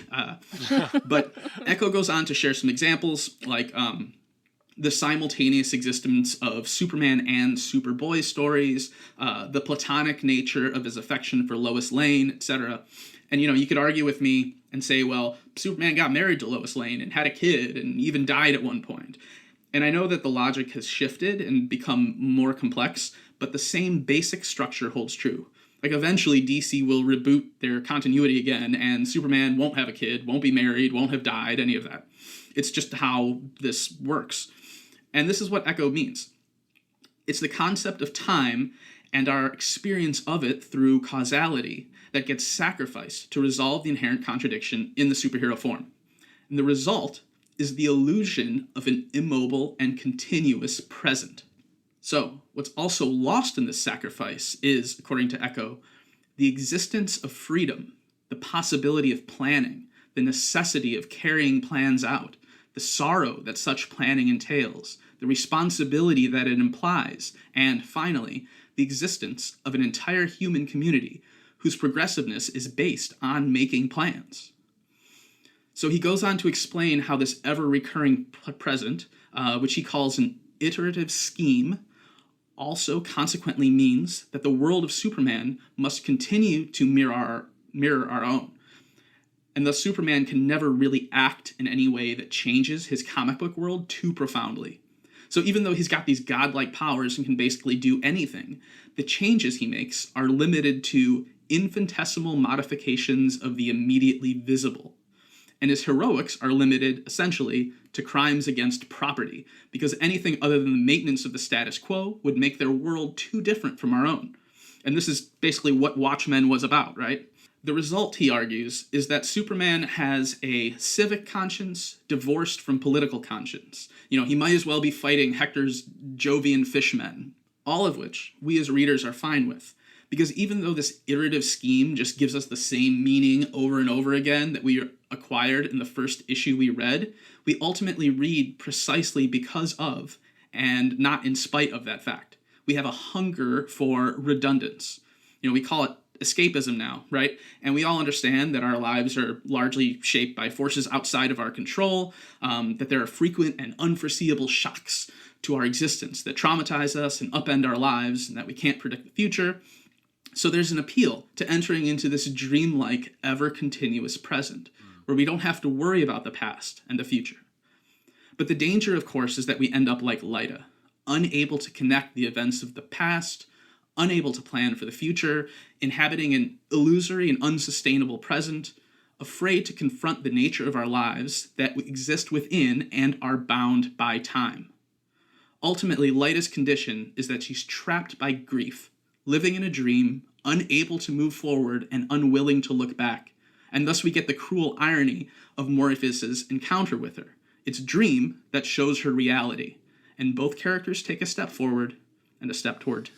[SPEAKER 4] But Eco goes on to share some examples, like the simultaneous existence of Superman and Superboy stories, the platonic nature of his affection for Lois Lane, etc. And, you know, you could argue with me and say, well, Superman got married to Lois Lane and had a kid and even died at one point. And I know that the logic has shifted and become more complex, but the same basic structure holds true. Like, eventually DC will reboot their continuity again, and Superman won't have a kid, won't be married, won't have died, any of that. It's just how this works. And this is what Eco means. It's the concept of time and our experience of it through causality that gets sacrificed to resolve the inherent contradiction in the superhero form. And the result is the illusion of an immobile and continuous present. So, what's also lost in this sacrifice is, according to Eco, the existence of freedom, the possibility of planning, the necessity of carrying plans out, the sorrow that such planning entails, the responsibility that it implies, and, finally, the existence of an entire human community whose progressiveness is based on making plans. So he goes on to explain how this ever-recurring present, which he calls an iterative scheme, also consequently means that the world of Superman must continue to mirror our own. And thus Superman can never really act in any way that changes his comic book world too profoundly. So even though he's got these godlike powers and can basically do anything, the changes he makes are limited to infinitesimal modifications of the immediately visible. And his heroics are limited, essentially, to crimes against property, because anything other than the maintenance of the status quo would make their world too different from our own. And this is basically what Watchmen was about, right? The result, he argues, is that Superman has a civic conscience divorced from political conscience. He might as well be fighting Hector's Jovian fishmen, all of which we as readers are fine with. Because even though this iterative scheme just gives us the same meaning over and over again that we acquired in the first issue we read, we ultimately read precisely because of, and not in spite of that fact. We have a hunger for redundance. We call it escapism now, right? And we all understand that our lives are largely shaped by forces outside of our control, that there are frequent and unforeseeable shocks to our existence that traumatize us and upend our lives, and that we can't predict the future. So there's an appeal to entering into this dreamlike, ever-continuous present, where we don't have to worry about the past and the future. But the danger, of course, is that we end up like Lyta, unable to connect the events of the past, unable to plan for the future, inhabiting an illusory and unsustainable present, afraid to confront the nature of our lives that exist within and are bound by time. Ultimately, Lyta's condition is that she's trapped by grief, living in a dream, unable to move forward and unwilling to look back. And thus we get the cruel irony of Morpheus's encounter with her. It's dream that shows her reality, and both characters take a step forward and a step toward.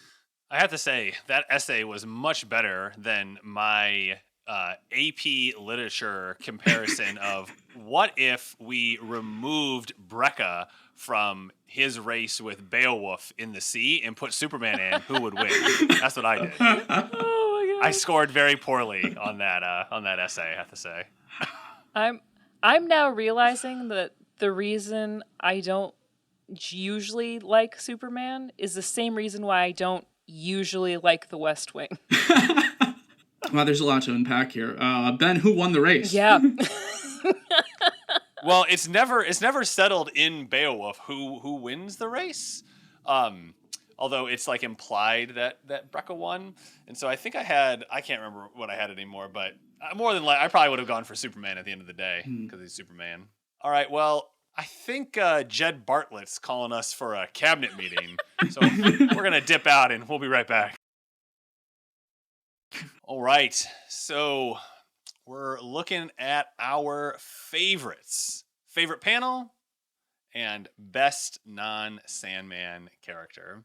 [SPEAKER 1] I have to say, that essay was much better than my AP literature comparison of what if we removed Brekka from his race with Beowulf in the sea and put Superman in, who would win? That's what I did.
[SPEAKER 3] Oh my God.
[SPEAKER 1] I scored very poorly on that essay, I have to say.
[SPEAKER 3] I'm now realizing that the reason I don't usually like Superman is the same reason why I don't usually like The West Wing.
[SPEAKER 4] Wow, there's a lot to unpack here. Ben, who won the race?
[SPEAKER 3] Yeah.
[SPEAKER 1] Well, it's never settled in Beowulf who wins the race. Although it's like implied that Brekka won. And so I think I can't remember what I had anymore, but more than likely I probably would have gone for Superman at the end of the day because he's Superman. All right, well, I think Jed Bartlett's calling us for a cabinet meeting. So we're going to dip out and we'll be right back. All right, so we're looking at our favorites. Favorite panel and best non-Sandman character.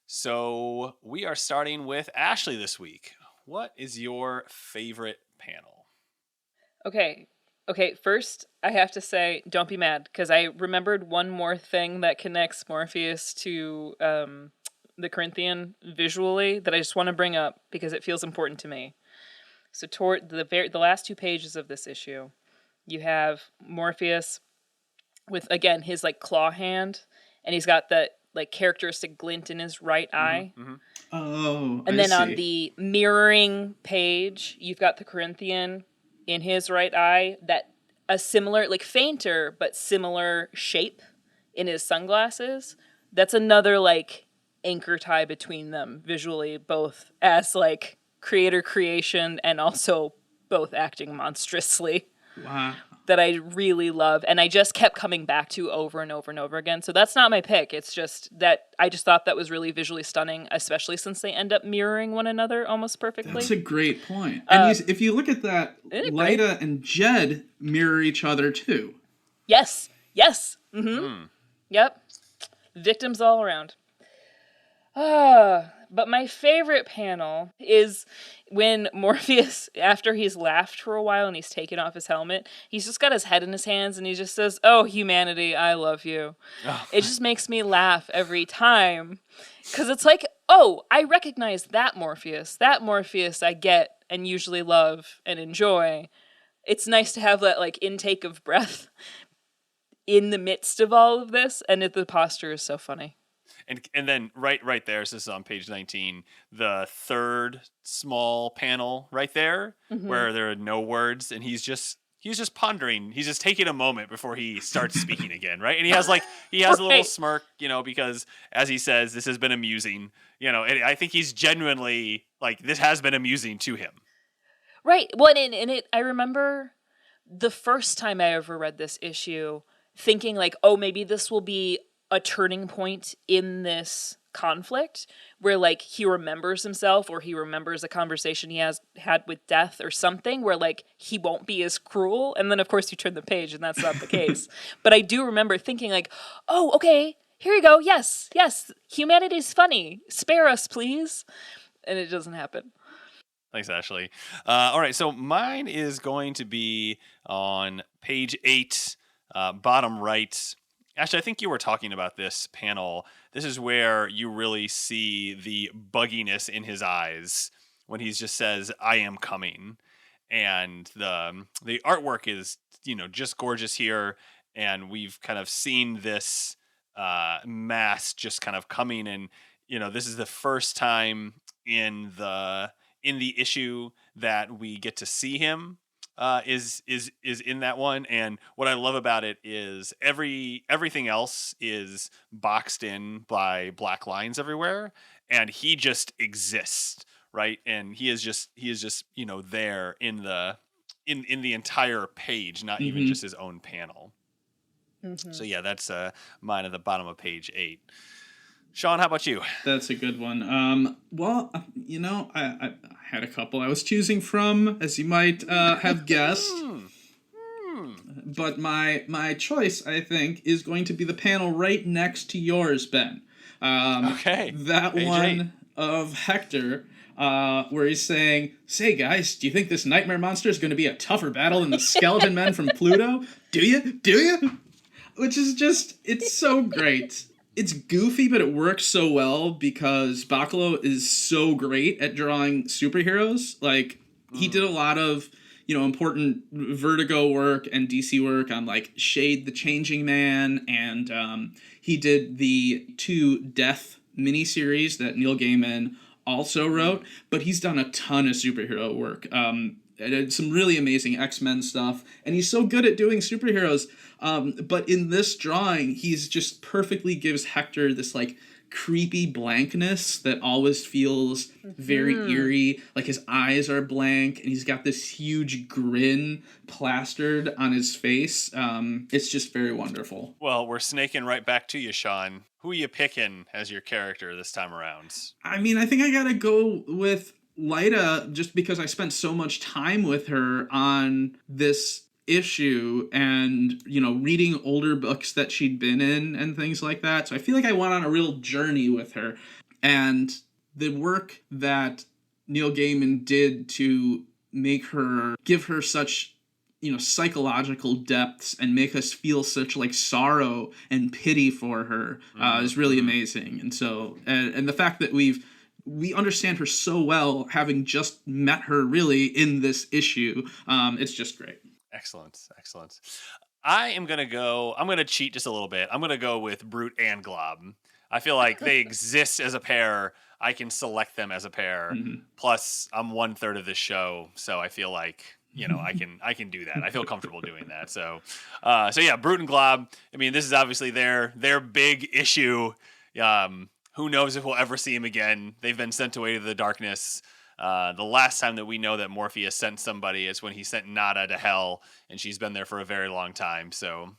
[SPEAKER 1] So we are starting with Ashley this week. What is your favorite panel?
[SPEAKER 3] Okay, first I have to say, don't be mad, because I remembered one more thing that connects Morpheus to the Corinthian visually that I just want to bring up because it feels important to me. So toward the last 2 pages of this issue, you have Morpheus with, again, his like claw hand, and he's got that like characteristic glint in his right eye.
[SPEAKER 1] Mm-hmm.
[SPEAKER 4] Oh,
[SPEAKER 3] and then on the mirroring page, you've got the Corinthian in his right eye, that a similar, like fainter but similar shape in his sunglasses. That's another like anchor tie between them visually, both as like creator creation and also both acting monstrously.
[SPEAKER 4] Wow.
[SPEAKER 3] That I really love, and I just kept coming back to over and over and over again. So that's not my pick. It's just that I just thought that was really visually stunning, especially since they end up mirroring one another almost perfectly.
[SPEAKER 4] That's a great point. And if you look at that, Lyta and Jed mirror each other too.
[SPEAKER 3] Yes. Mm-hmm. Yep. Victims all around. But my favorite panel is when Morpheus, after he's laughed for a while and he's taken off his helmet, he's just got his head in his hands and he just says, "Oh, humanity, I love you."
[SPEAKER 1] Oh,
[SPEAKER 3] It just makes me laugh every time. Because it's like, oh, I recognize that Morpheus. That Morpheus I get and usually love and enjoy. It's nice to have that, like, intake of breath in the midst of all of this, and the posture is so funny.
[SPEAKER 1] and then right there, so this is on page 19, the third small panel right there, where there are no words, and he's just pondering. He's just taking a moment before he starts speaking again, right? And he has a little
[SPEAKER 3] Right.
[SPEAKER 1] smirk, because as he says, this has been amusing, and I think he's genuinely like, this has been amusing to him.
[SPEAKER 3] Right. Well, I remember the first time I ever read this issue thinking like, oh, maybe this will be a turning point in this conflict where like he remembers himself or he remembers a conversation he has had with death or something where like he won't be as cruel. And then of course you turn the page and that's not the case. But I do remember thinking like, oh, okay, here you go. Yes, humanity's funny. Spare us, please. And it doesn't happen.
[SPEAKER 1] Thanks, Ashley. All right, so mine is going to be on page 8, bottom right. Ashley, I think you were talking about this panel. This is where you really see the bugginess in his eyes when he just says, "I am coming." And the artwork is, just gorgeous here. And we've kind of seen this mass just kind of coming. And, this is the first time in the issue that we get to see him is in that one. And what I love about it is everything else is boxed in by black lines everywhere, and he just exists, right? And he is just there in the entire page, not even just his own panel. So yeah, that's mine at the bottom of page 8. Sean, how about you?
[SPEAKER 4] That's a good one. Well, I had a couple I was choosing from, as you might have guessed. But my choice, I think, is going to be the panel right next to yours, Ben.
[SPEAKER 1] Okay.
[SPEAKER 4] That
[SPEAKER 1] Page
[SPEAKER 4] one
[SPEAKER 1] 8.
[SPEAKER 4] of Hector, where he's saying, "Say, guys, do you think this nightmare monster is going to be a tougher battle than the skeleton men from Pluto? Do you?" Which is just, it's so great. It's goofy, but it works so well because Bacalo is so great at drawing superheroes. Like, he did a lot of, important Vertigo work and DC work on, like, Shade the Changing Man, and he did the 2 Death miniseries that Neil Gaiman also wrote, but he's done a ton of superhero work. Some really amazing X-Men stuff, and he's so good at doing superheroes. But in this drawing, he's just perfectly gives Hector this like creepy blankness that always feels very eerie. Like his eyes are blank, and he's got this huge grin plastered on his face. It's just very wonderful.
[SPEAKER 1] Well, we're snaking right back to you, Sean. Who are you picking as your character this time around?
[SPEAKER 4] I mean, I think I gotta go with Lyta just because I spent so much time with her on this issue and, reading older books that she'd been in and things like that. So I feel like I went on a real journey with her. And the work that Neil Gaiman did to give her such, psychological depths and make us feel such like sorrow and pity for her is really amazing. And so, and the fact that we understand her so well, having just met her really in this issue, it's just great.
[SPEAKER 1] Excellent. I'm going to cheat just a little bit. I'm going to go with Brute and Glob. I feel like they exist as a pair. I can select them as a pair. Plus, I'm 1/3 of this show, so I feel like, I can do that. I feel comfortable doing that. So yeah, Brute and Glob. I mean, this is obviously their big issue. Who knows if we'll ever see him again? They've been sent away to the darkness. The last time that we know that Morpheus sent somebody is when he sent Nada to hell, and she's been there for a very long time. So,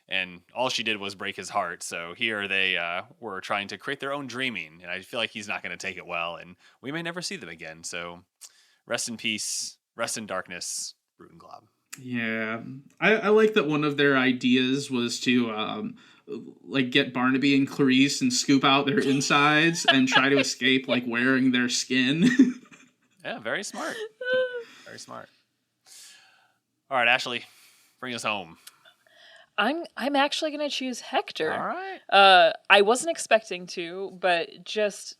[SPEAKER 1] and all she did was break his heart. So here they were trying to create their own dreaming, and I feel like he's not going to take it well, and we may never see them again. So, rest in peace, rest in darkness, Brute and Glob.
[SPEAKER 4] Yeah, I like that one of their ideas was to like get Barnaby and Clarice and scoop out their insides and try to escape like wearing their skin.
[SPEAKER 1] Yeah, very smart. Very smart. All right, Ashley, bring us home.
[SPEAKER 3] I'm actually gonna choose Hector.
[SPEAKER 1] All right.
[SPEAKER 3] I wasn't expecting to, but just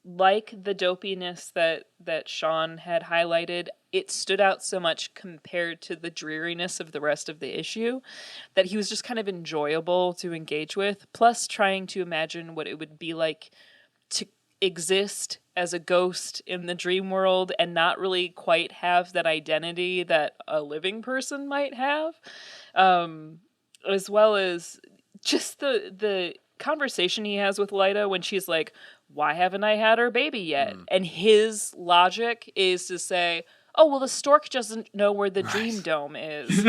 [SPEAKER 3] like the dopiness that Sean had highlighted, it stood out so much compared to the dreariness of the rest of the issue that he was just kind of enjoyable to engage with. Plus, trying to imagine what it would be like to exist as a ghost in the dream world and not really quite have that identity that a living person might have, as well as just the conversation he has with Lyta when she's like, why haven't I had her baby yet? And his logic is to say, oh, well, the stork doesn't know where the dream dome is.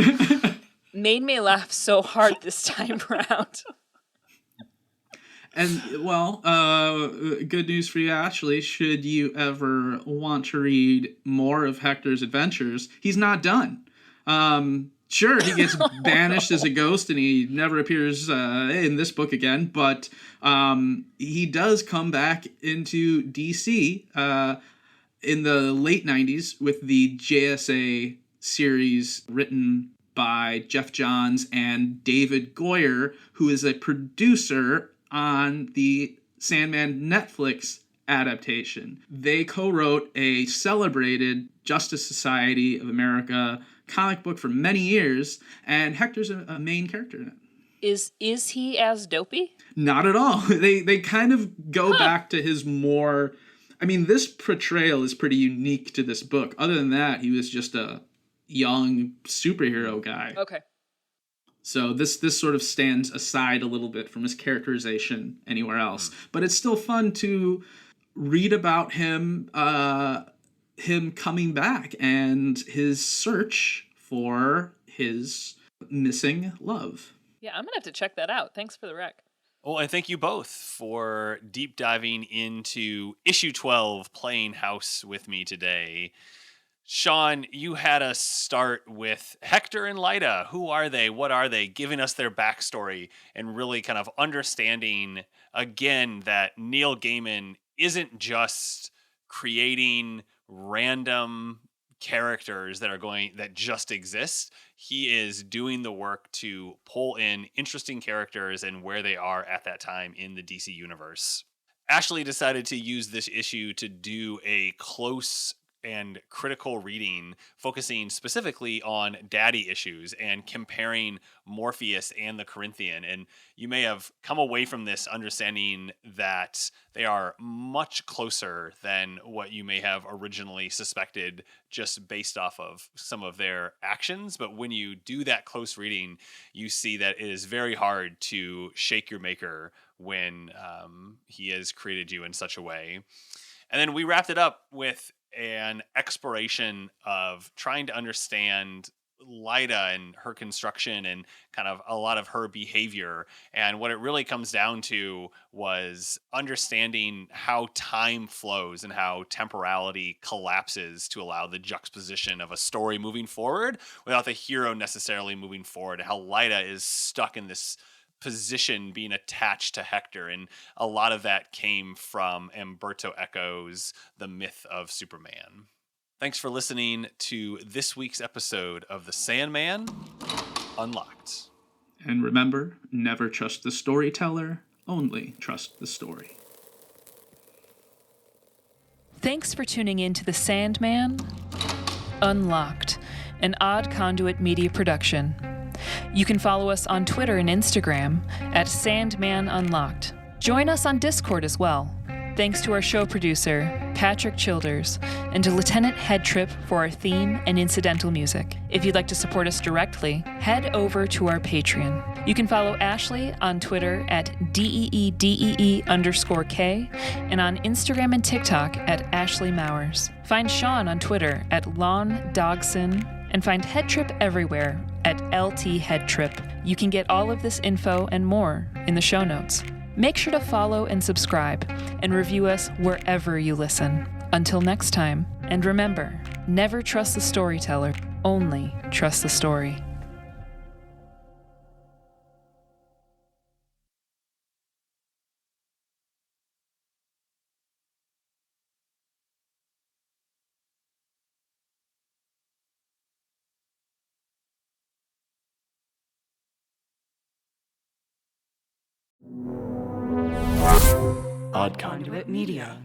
[SPEAKER 3] Made me laugh so hard this time around.
[SPEAKER 4] And, well, good news for you, Ashley. Should you ever want to read more of Hector's adventures, he's not done. Sure, he gets banished as a ghost and he never appears in this book again, but he does come back into DC in the late 90s with the JSA series written by Jeff Johns and David Goyer, who is a producer on the Sandman Netflix adaptation. They co-wrote a celebrated Justice Society of America comic book for many years, and Hector's a main character in it.
[SPEAKER 3] Is he as dopey?
[SPEAKER 4] Not at all. They kind of go back to his more... I mean, this portrayal is pretty unique to this book. Other than that, he was just a young superhero guy.
[SPEAKER 3] Okay.
[SPEAKER 4] So this sort of stands aside a little bit from his characterization anywhere else. But it's still fun to read about him coming back and his search for his missing love.
[SPEAKER 3] Yeah, I'm going to have to check that out. Thanks for the rec.
[SPEAKER 1] Oh, and thank you both for deep diving into issue 12, Playing House with me today. Sean, you had us start with Hector and Lyta. Who are they? What are they? Giving us their backstory and really kind of understanding, again, that Neil Gaiman isn't just creating random characters that just exist. He is doing the work to pull in interesting characters and where they are at that time in the DC universe. Ashley decided to use this issue to do a close and critical reading, focusing specifically on daddy issues and comparing Morpheus and the Corinthian. And you may have come away from this understanding that they are much closer than what you may have originally suspected just based off of some of their actions. But when you do that close reading, you see that it is very hard to shake your maker when he has created you in such a way. And then we wrapped it up with an exploration of trying to understand Lyta and her construction and kind of a lot of her behavior. And what it really comes down to was understanding how time flows and how temporality collapses to allow the juxtaposition of a story moving forward without the hero necessarily moving forward, and how Lyta is stuck in this position being attached to Hector. And a lot of that came from Umberto Eco's The Myth of Superman. Thanks for listening to this week's episode of the Sandman Unlocked.
[SPEAKER 4] And remember, never trust the storyteller, only trust the story.
[SPEAKER 3] Thanks for tuning in to the Sandman Unlocked, an Odd Conduit Media production. You can follow us on Twitter and Instagram at Sandman Unlocked. Join us on Discord as well. Thanks to our show producer, Patrick Childers, and to Lieutenant Headtrip for our theme and incidental music. If you'd like to support us directly, head over to our Patreon. You can follow Ashley on Twitter at DEEDEE_K and on Instagram and TikTok at Ashley Mowers. Find Sean on Twitter at Lon Dogson and find Headtrip everywhere at LT Headtrip. You can get all of this info and more in the show notes. Make sure to follow and subscribe and review us wherever you listen. Until next time, and remember, never trust the storyteller, only trust the story.
[SPEAKER 2] Odd Conduit Media.